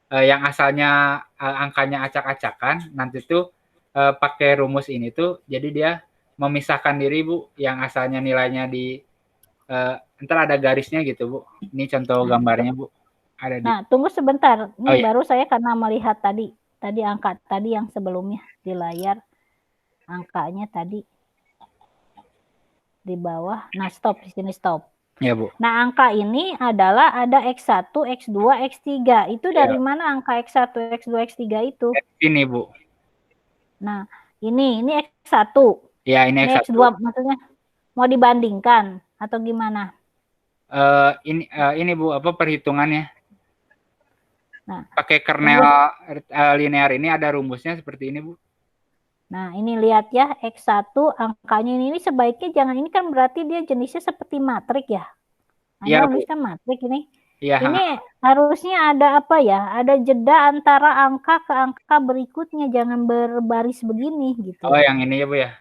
yang asalnya angkanya acak-acakan, nanti tuh pakai rumus ini tuh jadi dia memisahkan diri, Bu, yang asalnya nilainya di ntar ada garisnya gitu, Bu. Ini contoh gambarnya, Bu. Ada Nah, tunggu sebentar. Ini baru saya karena melihat tadi angka tadi yang sebelumnya di layar. Angkanya tadi di bawah. Nah, stop di sini, stop. Ya, Bu. Nah, angka ini adalah ada X1, X2, X3. Itu dari mana angka X1, X2, X3 itu? Ini, Bu. Nah, ini X1. Ya, ini X1. X2 maksudnya mau dibandingkan atau gimana? Ini Bu, perhitungannya? Nah, pakai kernel linear ini ada rumusnya seperti ini, Bu. Nah, ini lihat ya, X1 angkanya ini sebaiknya jangan, ini kan berarti dia jenisnya seperti matrik ya. Anda nuliskan matrik ini. Ya, ini harusnya ada apa ya? Ada jeda antara angka ke angka berikutnya, jangan berbaris begini gitu. Oh, yang ini ya, Bu ya.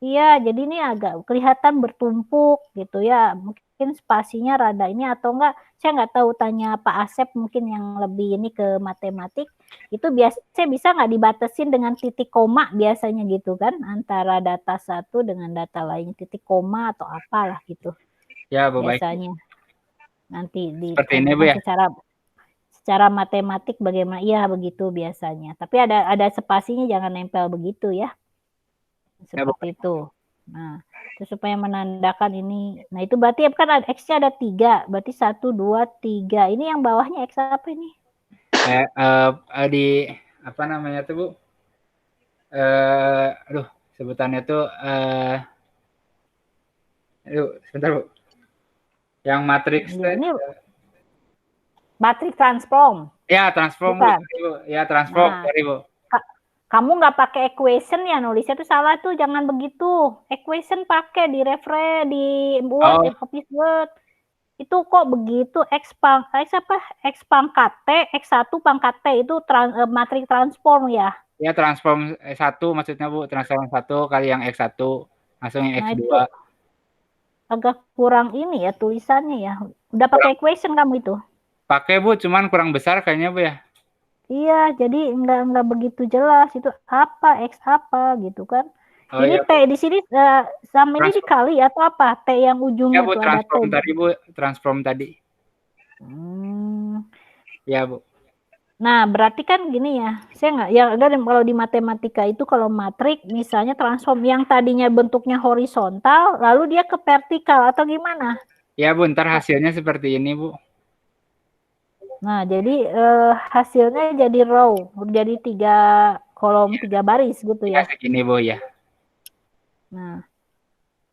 Iya, jadi ini agak kelihatan bertumpuk gitu ya. Mungkin spasinya rada ini atau enggak, saya nggak tahu, tanya Pak Asep mungkin yang lebih ini ke matematik. Itu biasanya bisa nggak dibatasin dengan titik koma biasanya gitu kan, antara data satu dengan data lain, titik koma atau apalah gitu. Ya, Bu, biasanya. Baik. Nanti di seperti ini, Bu ya. Secara matematik bagaimana? Iya, begitu biasanya. Tapi ada spasinya, jangan nempel begitu ya. Seperti itu. Nah, itu supaya menandakan ini. Nah, itu berarti kan X-nya ada 3. Berarti 1, 2, 3. Ini yang bawahnya X apa ini? Di apa namanya tuh, Bu? Aduh, sebutannya tuh sebentar, Bu. Yang matriks ini matriks transform. Ya, transform, Bu. Ya, transform, sorry, Bu. Kamu nggak pakai equation ya, nulisnya tuh salah tuh, jangan begitu. Equation pakai di Word, Office Word. Itu kok begitu, X pangkat T, X1 pangkat T itu matrik transform ya? Ya, transform 1 maksudnya, Bu. Transform 1 kali yang X1 langsung yang X2. Itu agak kurang ini ya tulisannya ya. Udah pakai equation kamu itu? Pakai, Bu, cuman kurang besar kayaknya, Bu ya. Iya, jadi enggak begitu jelas itu apa X apa gitu kan. Ini ya, T di sini sama ini dikali atau apa? T yang ujungnya ya, Bu, tuh ada T. Tadi, Bu, transform tadi. Ya, Bu. Nah, berarti kan gini ya. Saya kalau di matematika itu kalau matrik misalnya transform yang tadinya bentuknya horizontal lalu dia ke vertikal atau gimana? Ya, Bu, ntar hasilnya seperti ini, Bu. Nah, jadi hasilnya jadi row, jadi 3 kolom, 3 baris gitu ya. Segini, Bu ya. Nah,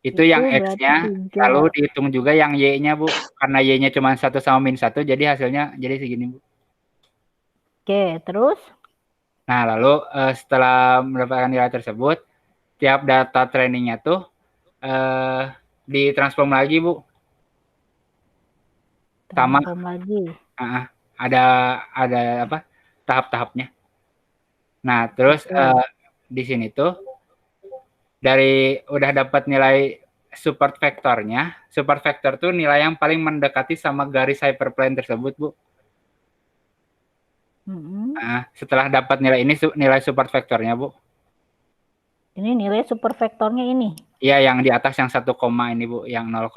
itu yang X-nya, lalu dihitung juga yang Y-nya, Bu. Karena Y-nya cuma 1 sama min 1, jadi hasilnya jadi segini, Bu. Oke, terus? Nah, lalu setelah mendapatkan nilai tersebut, tiap data trainingnya tuh ditransform lagi, Bu. Transform lagi. Ada apa tahap-tahapnya. Nah, terus di sini tuh dari udah dapat nilai support vektornya. Support vektor tuh nilai yang paling mendekati sama garis hyperplane tersebut, Bu. Nah, setelah dapat nilai ini, nilai support vektornya, Bu. Ini nilai support vektornya ini? Iya, yang di atas yang 1, ini, Bu, yang 0,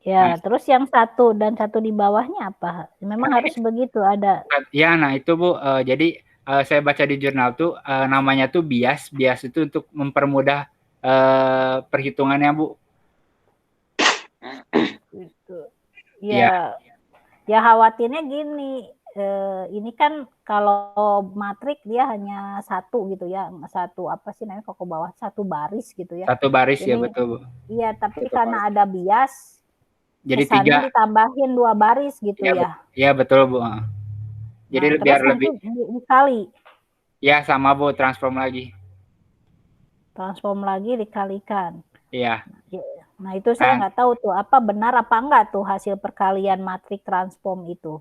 ya, terus yang 1 dan 1 di bawahnya apa? Memang harus begitu ada. Ya, nah itu, Bu. Jadi saya baca di jurnal tuh namanya tuh bias. Bias itu untuk mempermudah perhitungannya, Bu. Ya, khawatirnya gini. Ini kan kalau matrik dia hanya 1 gitu ya, 1 apa sih namanya kalau ke bawah 1 baris gitu ya. 1 baris ya, betul, Bu. Iya, tapi karena ada bias, jadi kesannya ditambahin 2 baris gitu ya. Iya, betul, Bu. Jadi Nah, biar terus lebih nanti dikali, ya sama Bu, transform lagi. transform lagi dikalikan. Iya. Nah, itu saya Nah, nggak tahu tuh apa benar apa enggak tuh hasil perkalian matrik transform itu.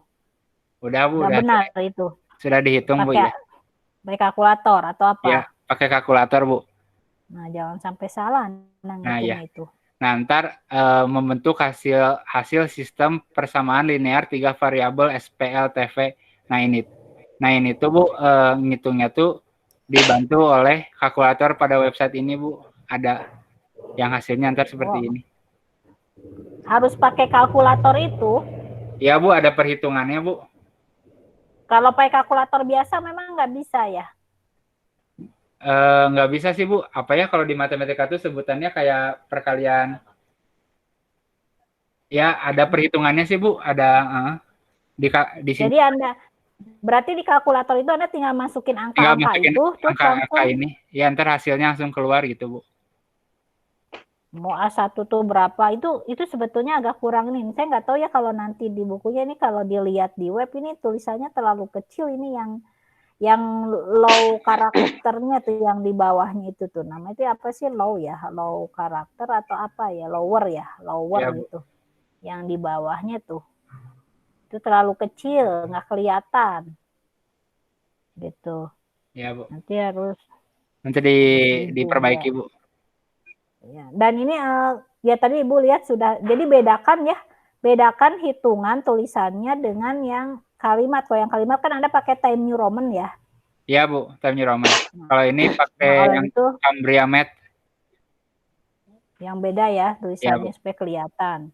udah Bu, Udah udah benar itu. sudah dihitung Bu Pakai ya. pakai kalkulator atau apa? Ya, pakai kalkulator Bu. Nah, jangan sampai salah Nah, ya. itu. Nah, ntar membentuk hasil sistem persamaan linear 3 variabel SPLTV. Nah ini tuh Bu, ngitungnya tuh dibantu oleh kalkulator pada website ini Bu. Ada yang hasilnya ntar seperti ini. Harus pakai kalkulator itu. Iya Bu, ada perhitungannya Bu. Kalau pakai kalkulator biasa memang nggak bisa ya. Nggak bisa sih Bu. Apa ya kalau di matematika tuh sebutannya kayak perkalian. Ya ada perhitungannya sih Bu. Ada di sini. Jadi berarti di kalkulator itu Anda tinggal masukin angka-angka itu, terus angka ini. Ya ntar hasilnya langsung keluar gitu Bu. Mau A1 tuh berapa, itu sebetulnya agak kurang nih. Saya nggak tahu ya kalau nanti di bukunya ini kalau dilihat di web ini tulisannya terlalu kecil ini yang low karakternya tuh yang di bawahnya itu tuh. Namanya itu apa sih, low ya? Low karakter atau apa ya? Lower ya, lower ya, gitu. Yang di bawahnya tuh. Itu terlalu kecil, nggak kelihatan. Gitu. Ya Bu. Nanti diperbaiki Bu. Ya, dan ini ya tadi Ibu lihat sudah, jadi bedakan hitungan tulisannya dengan yang kalimat. Kalau yang kalimat kan Anda pakai Time New Roman ya. Iya Bu, Time New Roman. Kalau ini pakai yang itu, Cambria Met. Yang beda ya tulisannya ya, supaya kelihatan.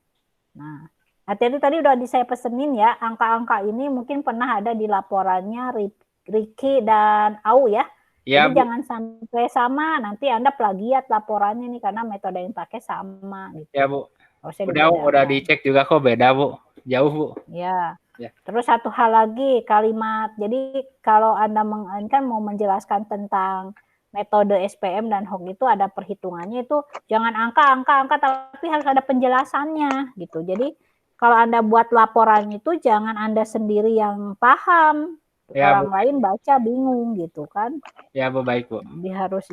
Nah, hati-hati tadi udah saya pesenin ya, angka-angka ini mungkin pernah ada di laporannya Ricky dan Au ya. Ya, jadi Bu, jangan sampai sama, nanti Anda plagiat laporannya nih karena metode yang pakai sama gitu. Ya Bu. Udah dicek juga kok beda Bu. Jauh Bu. Ya. Terus satu hal lagi, kalimat. Jadi kalau Anda kan mau menjelaskan tentang metode SPM dan HOG itu ada perhitungannya, itu jangan angka tapi harus ada penjelasannya gitu. Jadi kalau Anda buat laporan itu jangan Anda sendiri yang paham. Ya, orang Bu, lain baca bingung gitu kan. Ya Bu, baik Bu. Harus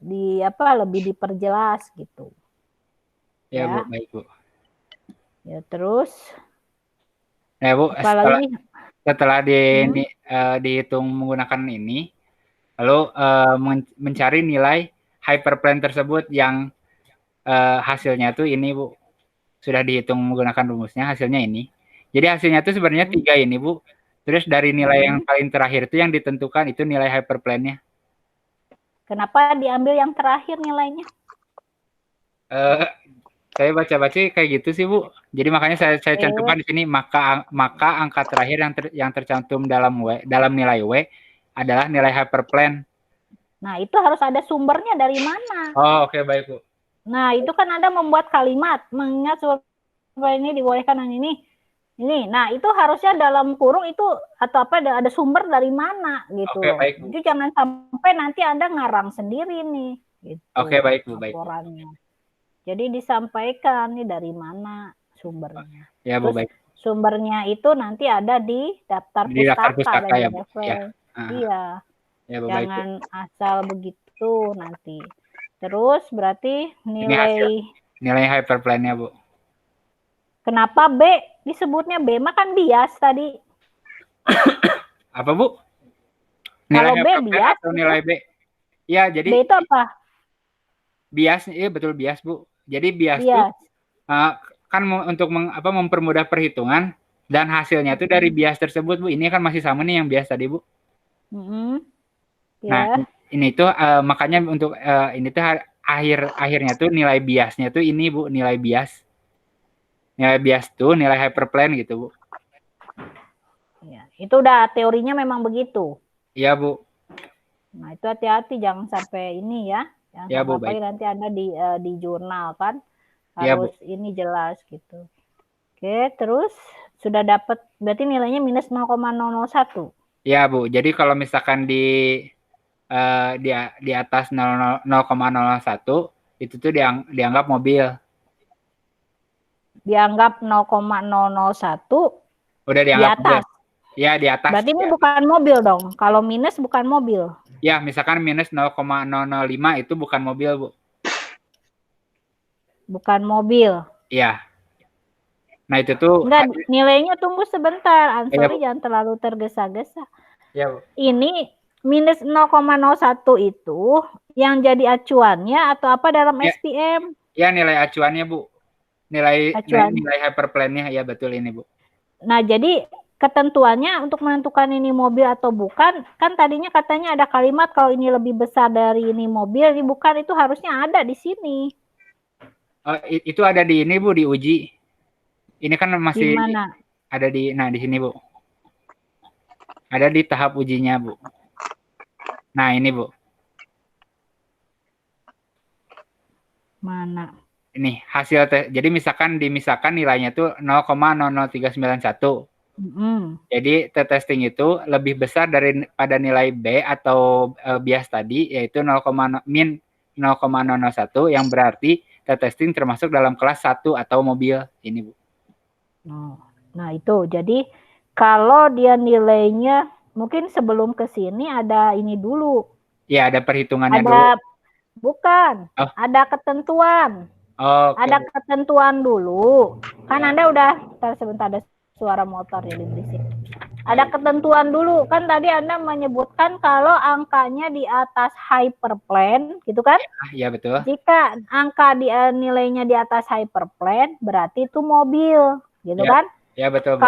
lebih diperjelas gitu. Ya Bu, baik Bu. Ya terus. Ya Bu, setelah dihitung menggunakan ini, lalu mencari nilai hyperplane tersebut yang hasilnya tuh ini Bu. Sudah dihitung menggunakan rumusnya, hasilnya ini. Jadi hasilnya tuh sebenarnya 3 ini Bu. Terus dari nilai yang paling terakhir itu yang ditentukan itu nilai hyperplane-nya. Kenapa diambil yang terakhir nilainya? Saya baca-baca kayak gitu sih Bu. Jadi makanya saya cantumkan di sini maka angka terakhir yang tercantum dalam nilai W adalah nilai hyperplane. Nah, itu harus ada sumbernya dari mana? Oh, oke, baik Bu. Nah, itu kan Anda membuat kalimat mengingat supaya ini dibolehkan dan ini. Nah, itu harusnya dalam kurung itu atau ada sumber dari mana gitu. Oke, baik Bu. Jadi jangan sampai nanti Anda ngarang sendiri nih gitu. Oke, baik Bu, baik. Laporannya. Jadi disampaikan nih dari mana sumbernya. Ya Bu, baik. Sumbernya itu nanti ada di daftar pustaka ya Bu. Ya. Iya. Ya Bu, jangan baik, asal begitu nanti. Terus berarti nilai hyperplane-nya Bu. Kenapa B disebutnya B? Mah kan bias tadi. Apa Bu? Kalau B bias atau nilai B? Ya, jadi B itu apa? Bias, iya betul bias Bu. Jadi bias itu kan untuk mempermudah perhitungan dan hasilnya itu dari bias tersebut Bu. Ini kan masih sama nih yang bias tadi Bu. Nah, ini tuh makanya untuk ini tuh akhirnya tuh nilai biasnya tuh ini Bu, nilai bias. Nilai bias tuh nilai hyperplane gitu Bu. Ya, itu udah teorinya memang begitu. Iya Bu. Nah itu hati-hati jangan sampai ini ya. Jangan ya, Bu, sampai nanti Anda di jurnal kan ya, harus ini jelas gitu. Oke, terus sudah dapat berarti nilainya minus 0,001. Iya Bu. Jadi kalau misalkan di atas 0,001 itu tuh dianggap mobil. Dianggap 0,001 udah dianggap di atas. Ya, di atas. Berarti ini Ya. bukan mobil dong. Kalau minus bukan mobil. Ya, misalkan minus 0,005 itu bukan mobil, Bu. Bukan mobil. Iya. Nah, itu tuh Enggak, nilainya tunggu sebentar. Iya, Ansori Bu. jangan terlalu tergesa-gesa. Ya, Bu. Ini minus 0,01 itu yang jadi acuannya atau apa dalam Ya. SPM? Ya, nilai acuannya, Bu. Nilai Acuan. hyperplane-nya, ya betul ini, Bu. Nah, jadi ketentuannya untuk menentukan ini mobil atau bukan, kan tadinya katanya ada kalimat kalau ini lebih besar dari ini mobil, ini bukan, itu harusnya ada di sini. Itu ada di ini, Bu, di uji. Ini kan masih Di mana? ada di sini, Bu. Ada di tahap ujinya, Bu. Nah, ini, Bu. Mana? Ini hasil tes. Jadi misalkan nilainya tuh 0,00391. Jadi testing itu lebih besar daripada nilai B atau bias tadi, yaitu min 0,001, yang berarti testing termasuk dalam kelas 1 atau mobil ini, Bu. Nah, itu. Jadi kalau dia nilainya mungkin sebelum ke sini ada ini dulu. Ya, ada perhitungannya Ada dulu. bukan, Oh. ada ketentuan. Oke. Ada ketentuan dulu. Kan Anda udah sebentar ada suara motor ya di sini. Ada ketentuan dulu. Kan tadi Anda menyebutkan kalau angkanya di atas hyperplane, gitu kan? Ya, betul. Jika angka nilainya di atas hyperplane, berarti itu mobil, gitu Ya. kan? Ya, betul, Bu.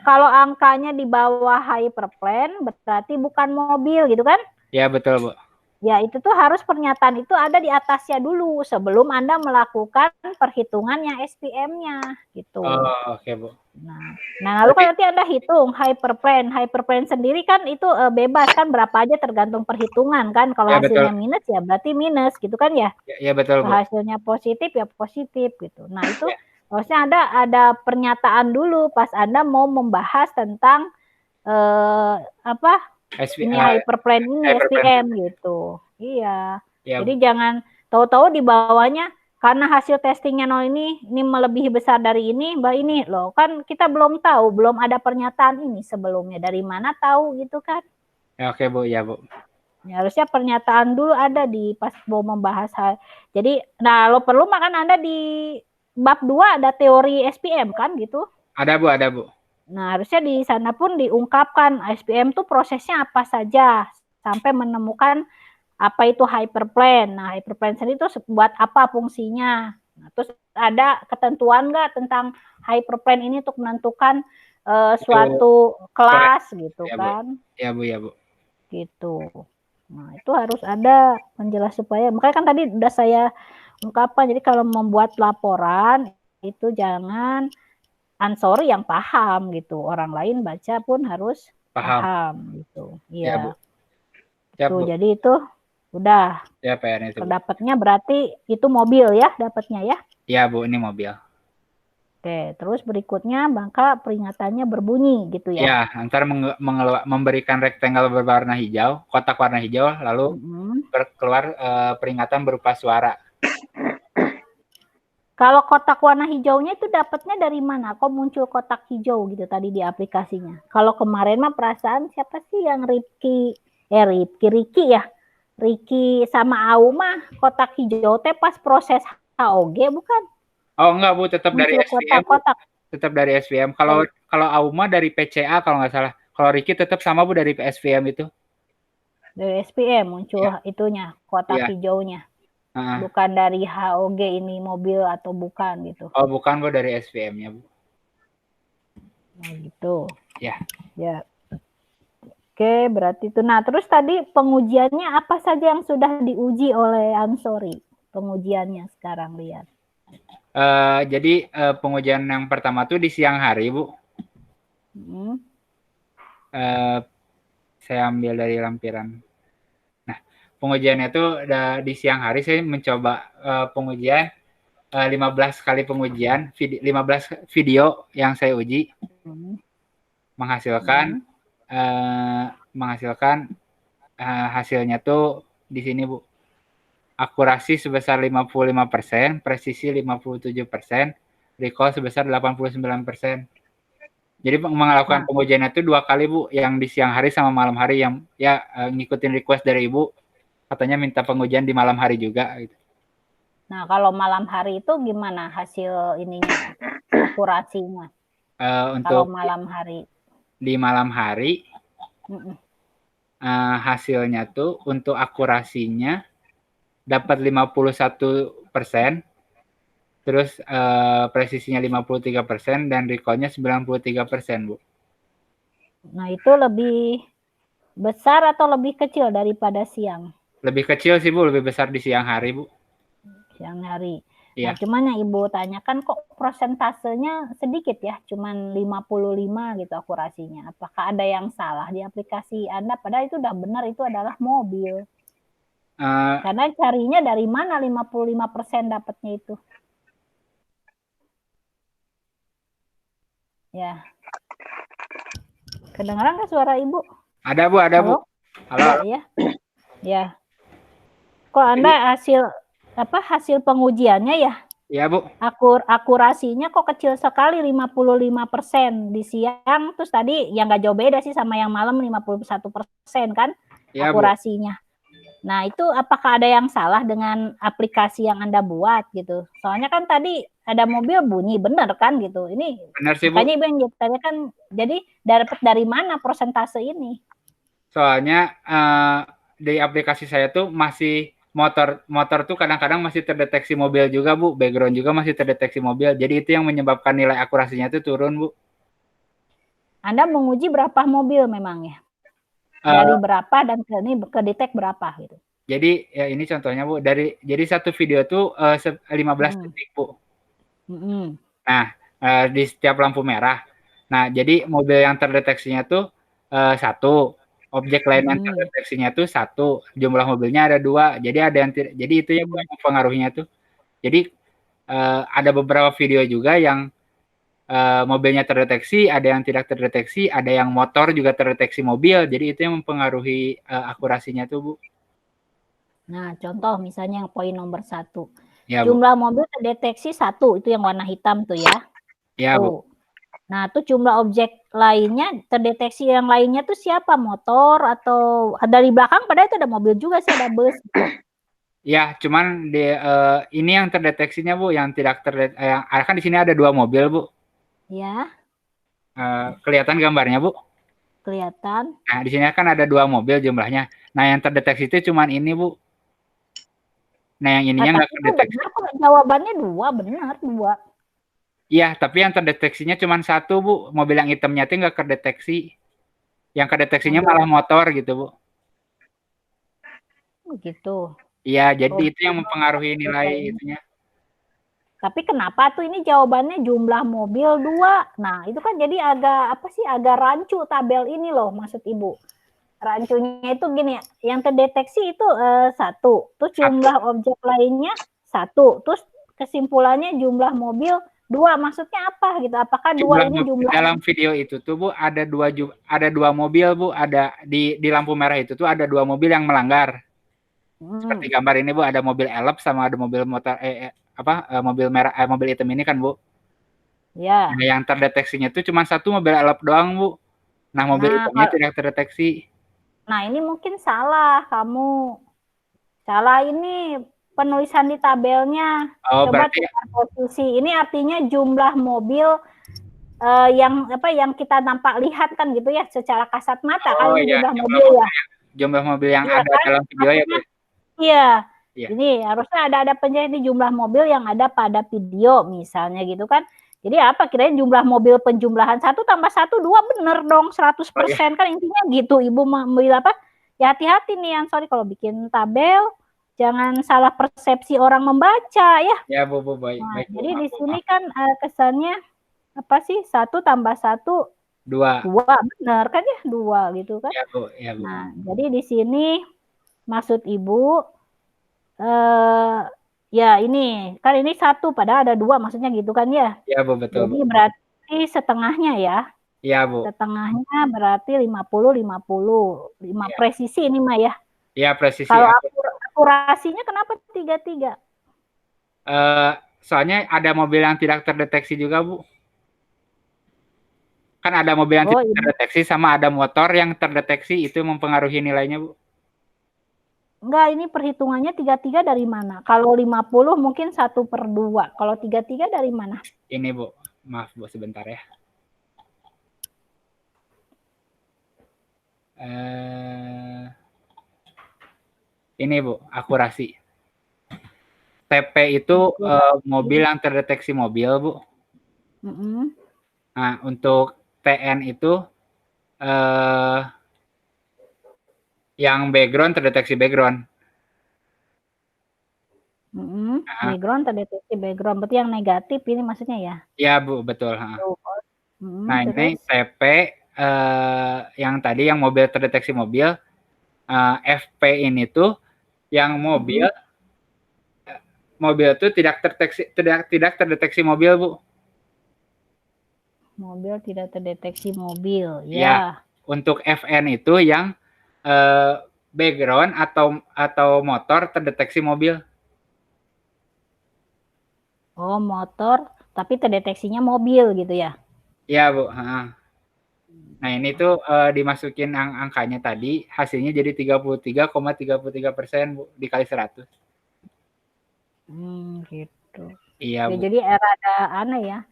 Kalau angkanya di bawah hyperplane, berarti bukan mobil, gitu kan? Ya, betul, Bu. Ya, itu tuh harus pernyataan itu ada di atasnya dulu sebelum Anda melakukan perhitungan yang SPM-nya gitu. Oh, oke, Bu. Nah, lalu kan nanti Anda hitung hyperplane sendiri kan itu bebas kan, berapa aja tergantung perhitungan kan. Kalau Ya, hasilnya betul. minus ya berarti minus gitu kan ya. Ya, betul, Bu. Hasilnya positif ya positif gitu. Nah, itu harusnya ada pernyataan dulu pas Anda mau membahas tentang ini hyperplane ini SPM gitu. Iya. Ya, Jadi jangan tahu-tahu di bawahnya karena hasil testingnya ini melebihi besar dari ini, Mbak ini loh. Kan kita belum tahu, belum ada pernyataan ini sebelumnya. Dari mana tahu gitu kan? Ya, oke, Bu. Ya, Bu. Ya, harusnya pernyataan dulu ada di pas mau membahas hal. Jadi, lo perlu makan Anda di bab 2 ada teori SPM kan gitu? Ada, Bu, ada, Bu. Nah, harusnya di sana pun diungkapkan SPM tuh prosesnya apa saja sampai menemukan apa itu hyperplane. Nah, hyperplane sendiri itu buat apa fungsinya. Nah, terus ada ketentuan nggak tentang hyperplane ini untuk menentukan suatu kelas gitu ya, kan. Bu. Ya, Bu, ya, Bu. Gitu. Nah, itu harus ada penjelas supaya, makanya kan tadi udah saya ungkapkan, jadi kalau membuat laporan itu jangan ansori yang paham gitu, orang lain baca pun harus paham gitu. Iya. Ya, Bu. Ya, Bu. Jadi itu udah. Ya, PR itu. Dapatnya berarti itu mobil ya, dapatnya ya. Ya, Bu, ini mobil. Oke, terus berikutnya maka peringatannya berbunyi gitu ya. Ya, antar memberikan rectangle berwarna hijau, kotak warna hijau, lalu keluar peringatan berupa suara. Kalau kotak warna hijaunya itu dapatnya dari mana? Kok muncul kotak hijau gitu tadi di aplikasinya? Kalau kemarin mah perasaan siapa sih yang Ricky ya? Ricky sama Auma kotak hijau teh pas proses HOG bukan? Oh enggak, Bu, tetap muncul dari SVM. Kotak. Tetap dari SVM. Kalau Auma dari PCA kalau nggak salah. Kalau Ricky tetap sama, Bu, dari SVM itu. Dari SPM muncul itunya, kotak hijaunya. Bukan dari HOG ini mobil atau bukan gitu. Oh, bukan, Bu, dari SVM-nya, Bu. Nah, gitu. Ya. Ya. Oke, berarti itu. Nah, terus tadi pengujiannya apa saja yang sudah diuji oleh Ansori? Pengujiannya sekarang lihat. Jadi pengujian yang pertama tuh di siang hari, Bu. Saya ambil dari lampiran. Nah, pengujiannya tuh di siang hari saya mencoba pengujian 15 kali pengujian, 15 video yang saya uji menghasilkan hasilnya tuh di sini, Bu. Akurasi sebesar 55%, presisi 57%, recall sebesar 89%. Jadi melakukan Nah. pengujian itu 2 kali, Bu, yang di siang hari sama malam hari yang ya ngikutin request dari Ibu, katanya minta pengujian di malam hari juga gitu. Nah, kalau malam hari itu gimana hasil ininya, akurasinya? Kalau Untuk malam hari. di malam hari hasilnya tuh untuk akurasinya dapat 51%, terus presisinya 53% dan recall-nya 93%, Bu. Nah, itu lebih besar atau lebih kecil daripada siang? Lebih kecil sih, Bu, lebih besar di siang hari, Bu. Siang hari. Iya. Nah, cuman yang Ibu tanyakan kok prosentasenya sedikit ya, cuman 55 gitu akurasinya. Apakah ada yang salah di aplikasi Anda? Padahal itu udah benar, itu adalah mobil. Karena carinya dari mana 55% dapatnya itu? Ya. Kedengaran nggak suara Ibu? Ada, Bu, ada, Bu. Halo. Ya. Ya. Kok Anda hasil pengujiannya ya? Iya, Bu. Akurasinya kok kecil sekali 55% di siang, terus tadi yang nggak jauh beda sih sama yang malam 51% kan Ya, akurasinya. Bu. Nah, itu apakah ada yang salah dengan aplikasi yang Anda buat gitu? Soalnya kan tadi ada mobil bunyi, benar kan gitu. Ini benar sih, Bu. Makanya Ibu yang tanya kan, jadi dapat dari mana persentase ini? Soalnya di aplikasi saya tuh masih motor tuh kadang-kadang masih terdeteksi mobil juga, Bu. Background juga masih terdeteksi mobil. Jadi itu yang menyebabkan nilai akurasinya tuh turun, Bu. Anda menguji berapa mobil memang ya? Dari berapa dan ini kedetek berapa gitu? Jadi ya ini contohnya, Bu. Jadi satu video tuh 15 detik, Bu. Nah, di setiap lampu merah. Nah, jadi mobil yang terdeteksinya tuh 1. Objek lain yang terdeteksinya tuh 1, jumlah mobilnya ada 2. Jadi ada yang jadi itu yang mempengaruhinya tuh. Jadi ada beberapa video juga yang mobilnya terdeteksi, ada yang tidak terdeteksi, ada yang motor juga terdeteksi mobil. Jadi itu yang mempengaruhi akurasinya tuh, Bu. Nah, contoh misalnya yang poin nomor 1. Ya, jumlah mobil terdeteksi 1, itu yang warna hitam tuh ya. Ya, Bu. Nah, tuh jumlah objek lainnya, terdeteksi yang lainnya tuh siapa? Motor atau dari belakang padahal itu ada mobil juga sih, ada bus. Ya, cuman ini yang terdeteksinya, Bu, yang tidak terdeteksi. Kan di sini ada 2 mobil, Bu. Ya. Kelihatan gambarnya, Bu? Kelihatan. Nah, di sini kan ada 2 mobil jumlahnya. Nah, yang terdeteksi itu cuman ini, Bu. Nah, yang ininya nggak terdeteksi. Benar, jawabannya 2, benar 2. Iya, tapi yang terdeteksinya cuma 1, Bu. Mobil yang hitamnya itu nggak terdeteksi. Yang terdeteksinya malah motor gitu, Bu. Gitu. Iya, jadi itu yang mempengaruhi nilai itunya. Tapi kenapa tuh ini jawabannya jumlah mobil 2? Nah, itu kan jadi agak rancu tabel ini loh, maksud Ibu. Rancunya itu gini, yang terdeteksi itu 1, terus jumlah objek lainnya 1, terus kesimpulannya jumlah mobil 2, maksudnya apa gitu? Apakah 2 ini jumlah dalam video itu tuh, Bu, ada 2 mobil, Bu, ada di lampu merah itu tuh ada 2 mobil yang melanggar. Seperti gambar ini, Bu, ada mobil elep sama ada mobil motor mobil merah mobil hitam ini kan, Bu. Ya. Nah, yang terdeteksinya tuh cuma 1 mobil elep doang, Bu. Nah, mobil hitamnya tidak terdeteksi. Nah, ini mungkin salah kamu. Salah ini penulisan di tabelnya. Coba tukar posisi. Ini artinya jumlah mobil yang kita nampak lihat kan gitu ya, secara kasat mata kan jumlah mobil ya. Jumlah mobil yang ada kan dalam video ya, Bu. Iya. Ini harusnya ada penjelasan jumlah mobil yang ada pada video misalnya gitu kan. Jadi apa kirain jumlah mobil penjumlahan 1 tambah 1 2 bener dong 100% kan intinya gitu. Ibu memilih apa? Ya hati-hati nih yang sorry kalau bikin tabel jangan salah persepsi orang membaca ya. Ya, Bu, baik. Nah, jadi di sini kan kesannya apa sih 1 tambah 1 2 benar kan ya 2 gitu kan. Ya, Bu. Nah, jadi di sini maksud Ibu ya ini kan ini 1 padahal ada 2 maksudnya gitu kan ya. Ya, Bu, betul. Jadi berarti setengahnya ya. Iya, Bu. Setengahnya berarti 50-50. 5 presisi ini mah ya. Iya, presisi. Kalau akurasinya kenapa 33? Soalnya ada mobil yang tidak terdeteksi juga, Bu. Kan ada mobil yang Oh, tidak ini. terdeteksi sama ada motor yang terdeteksi, itu mempengaruhi nilainya, Bu? Enggak, ini perhitungannya 33 dari mana? Kalau 50 mungkin 1/2. Kalau 33 dari mana? Ini, Bu. Maaf, Bu, sebentar ya. Ini, Bu, akurasi. TP itu mobil yang terdeteksi mobil, Bu. Nah, untuk TN itu yang background terdeteksi background. Background terdeteksi background. Berarti yang negatif ini maksudnya ya? Iya, Bu, betul. Nah, ini TP yang tadi yang mobil terdeteksi mobil, FP ini tuh yang mobil itu tidak terdeteksi mobil, Bu. Mobil tidak terdeteksi mobil, ya. Ya. Untuk FN itu yang background atau motor terdeteksi mobil. Oh, motor tapi terdeteksinya mobil gitu ya? Iya, Bu. Nah, ini tuh dimasukin angkanya tadi, hasilnya jadi 33,33%, Bu, dikali 100. Gitu. Iya, Ya, Bu. jadi rada aneh ya.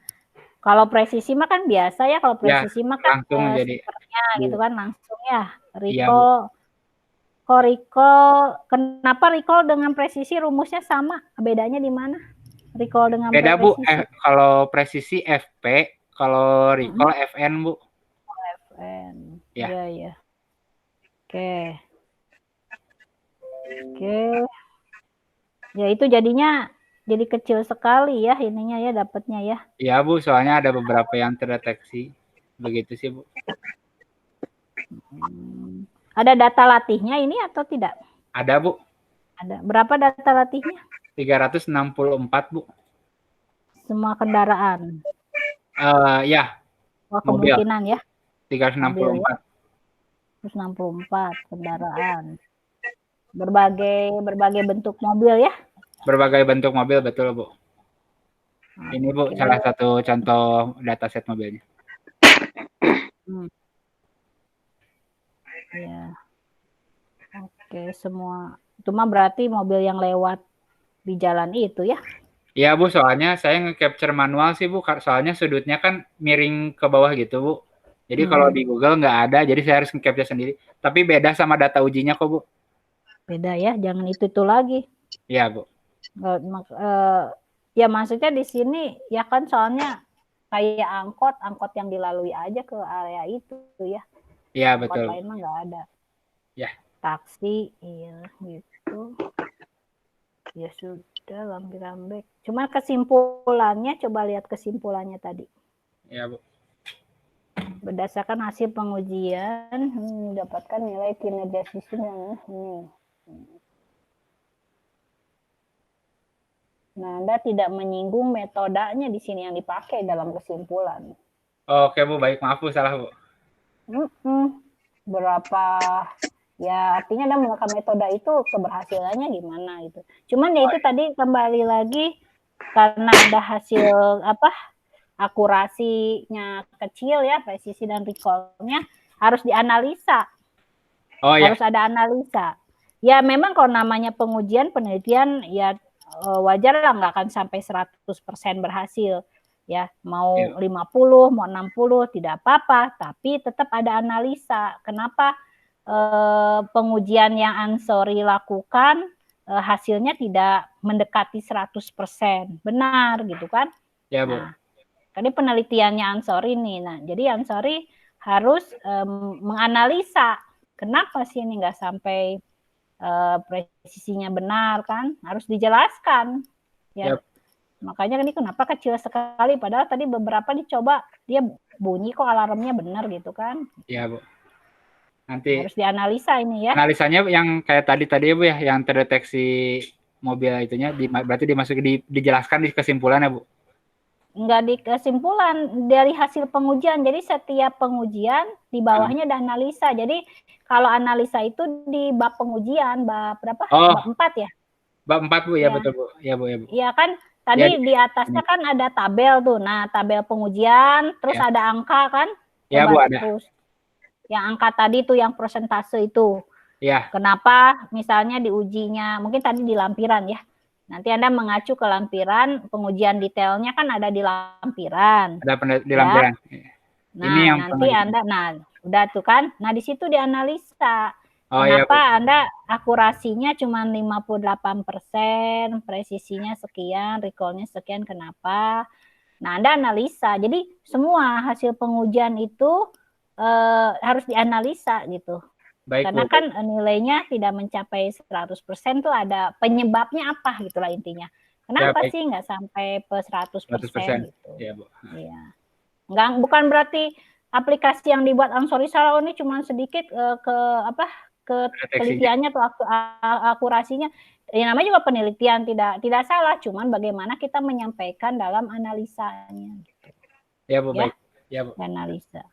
Kalau presisi mah kan biasa ya, kalau presisi mah kan langsung jadi stikernya gitu kan langsung ya. Iya, Recall. Kok recall, kenapa recall dengan presisi rumusnya sama? Bedanya di mana? Recall dengan beda, Bu. presisi. Kalau presisi FP, kalau recall FN, Bu. FN. Ya. Iya. Oke. Ya, itu jadinya jadi kecil sekali ya ininya ya, dapatnya ya. Iya, Bu, soalnya ada beberapa yang terdeteksi. Begitu sih, Bu. Ada data latihnya ini atau tidak? Ada, Bu. Ada. Berapa data latihnya? 364, Bu. Semua kendaraan. Ya. Wah, kemungkinan ya. 364. 364 kendaraan. Berbagai bentuk mobil ya. Berbagai bentuk mobil, betul, Bu. Ini, Bu, salah satu contoh dataset mobilnya. Ya. Oke, semua. Cuma berarti mobil yang lewat di jalan itu ya? Iya, Bu, soalnya saya nge-capture manual sih, Bu. Soalnya sudutnya kan miring ke bawah gitu, Bu. Jadi kalau di Google nggak ada, jadi saya harus nge-capture sendiri. Tapi beda sama data ujinya kok, Bu. Beda ya, jangan itu lagi. Iya, Bu. Ya maksudnya di sini ya kan soalnya kayak angkot yang dilalui aja ke area itu ya. Iya, angkot betul. Lain mah nggak ada. Ya. Taksi, iya gitu. Ya sudah, lambe-lambe. Cuma kesimpulannya, coba lihat kesimpulannya tadi. Iya, Bu. Berdasarkan hasil pengujian, mendapatkan nilai kinerja sistem yang ini. Nah, Anda tidak menyinggung metodenya di sini yang dipakai dalam kesimpulan. Oke, Bu, baik. Maaf, Bu, salah, Bu. Berapa, ya artinya Anda menggunakan metode itu keberhasilannya gimana gitu. Cuman ya itu tadi kembali lagi, karena ada hasil akurasinya kecil ya, presisi dan recall-nya harus dianalisa. Harus ada analisa. Ya memang kalau namanya pengujian, penelitian ya wajar lah nggak akan sampai 100% berhasil. Ya, mau 50, mau 60 tidak apa-apa, tapi tetap ada analisa. Kenapa pengujian yang Ansori lakukan hasilnya tidak mendekati 100%. Benar gitu kan? Ya, Bu. Nah, tadi penelitiannya Ansori nih. Nah, jadi Ansori harus menganalisa kenapa sih ini nggak sampai presisinya benar kan? Harus dijelaskan. Ya. Makanya ini kenapa kecil sekali, padahal tadi beberapa dicoba dia bunyi kok alarmnya benar gitu kan? Iya, Bu. Nanti harus dianalisa ini ya. Analisanya yang kayak tadi ya, Bu ya, yang terdeteksi mobil itunya berarti dimasukin dijelaskan di kesimpulan ya, Bu? Enggak di kesimpulan, dari hasil pengujian. Jadi setiap pengujian di bawahnya ada analisa. Jadi kalau analisa itu di bab pengujian, bab berapa? Bab 4 ya? Bab 4, Bu, ya, betul, Bu. Ya, Bu, ya, Bu. Iya kan? Tadi di atasnya kan ada tabel tuh. Nah, tabel pengujian, terus ada angka kan? Ya, Coba Bu, ada. terus. Yang angka tadi tuh yang persentase itu. Ya, Kenapa misalnya diujinya, mungkin tadi di lampiran ya. Nanti Anda mengacu ke lampiran, pengujian detailnya kan ada di lampiran. ada di Ya. lampiran. Nah, Ini yang nanti Anda, udah tuh kan. Nah, di situ dianalisa. Oh ya, Bu. Kenapa Anda akurasinya cuma 58%, presisinya sekian, recall-nya sekian, kenapa? Nah, Anda analisa. Jadi semua hasil pengujian itu harus dianalisa gitu. Baik, Karena Bu. kan nilainya tidak mencapai 100% tuh ada penyebabnya apa gitulah intinya. Kenapa baik. sih nggak sampai 100% gitu? Ya, Bu. Iya. Bukan berarti aplikasi yang dibuat Ansori Sarao ini cuma sedikit ke penelitiannya atau akurasinya. Ya namanya juga penelitian, tidak salah, cuman bagaimana kita menyampaikan dalam analisanya gitu. Ya, Bu, Ya. baik. Ya, Bu. Analisa.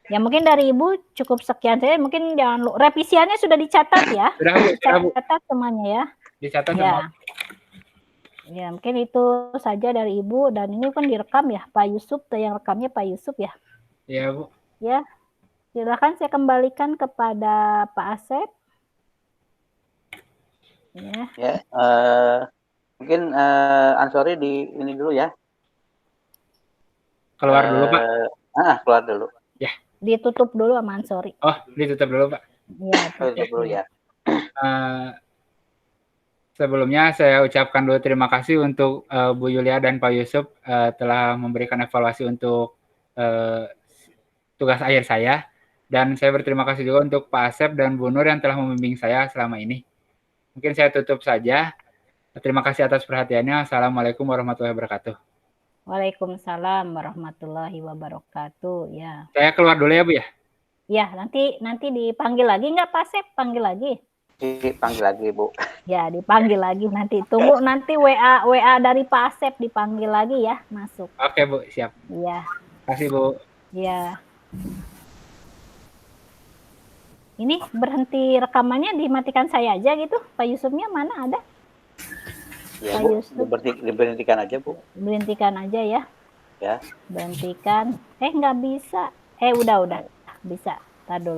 Ya mungkin dari Ibu cukup sekian saja. Mungkin jangan lupa revisiannya sudah dicatat ya. Sudah, Bu. Sudah, Bu. Dicatat semuanya ya. Dicatat Ya. semua. Ya, mungkin itu saja dari Ibu, dan ini kan direkam ya, Pak Yusuf, yang rekamnya Pak Yusuf ya. Ya, Bu. Ya. Silakan saya kembalikan kepada Pak Asep. Ya. Ya, mungkin Ansori di ini dulu ya. Keluar dulu, Pak. Keluar dulu. Ya. Ditutup dulu sama Ansori. Oh, ditutup dulu, Pak. Ya, Tutup dulu ya. Sebelumnya saya ucapkan dulu terima kasih untuk Bu Yulia dan Pak Yusuf telah memberikan evaluasi untuk tugas akhir saya. Dan saya berterima kasih juga untuk Pak Asep dan Bu Nur yang telah membimbing saya selama ini. Mungkin saya tutup saja. Terima kasih atas perhatiannya. Assalamualaikum warahmatullahi wabarakatuh. Waalaikumsalam warahmatullahi wabarakatuh. Ya. Saya keluar dulu ya, Bu ya. Ya, nanti dipanggil lagi nggak Pak Asep? Panggil lagi. Dipanggil lagi, Bu. Ya, dipanggil lagi nanti. Tunggu nanti WA dari Pak Asep dipanggil lagi ya, masuk. Oke, Bu, siap. Iya. Terima kasih, Bu. Ya. Ini berhenti rekamannya, dimatikan saya aja gitu. Pak Yusufnya mana ada? Ya, Pak Bu. Yusuf. Diberhentikan aja, Bu. Berhentikan aja ya. Ya. Berhentikan. Nggak bisa. Udah. Bisa. Tar dulu.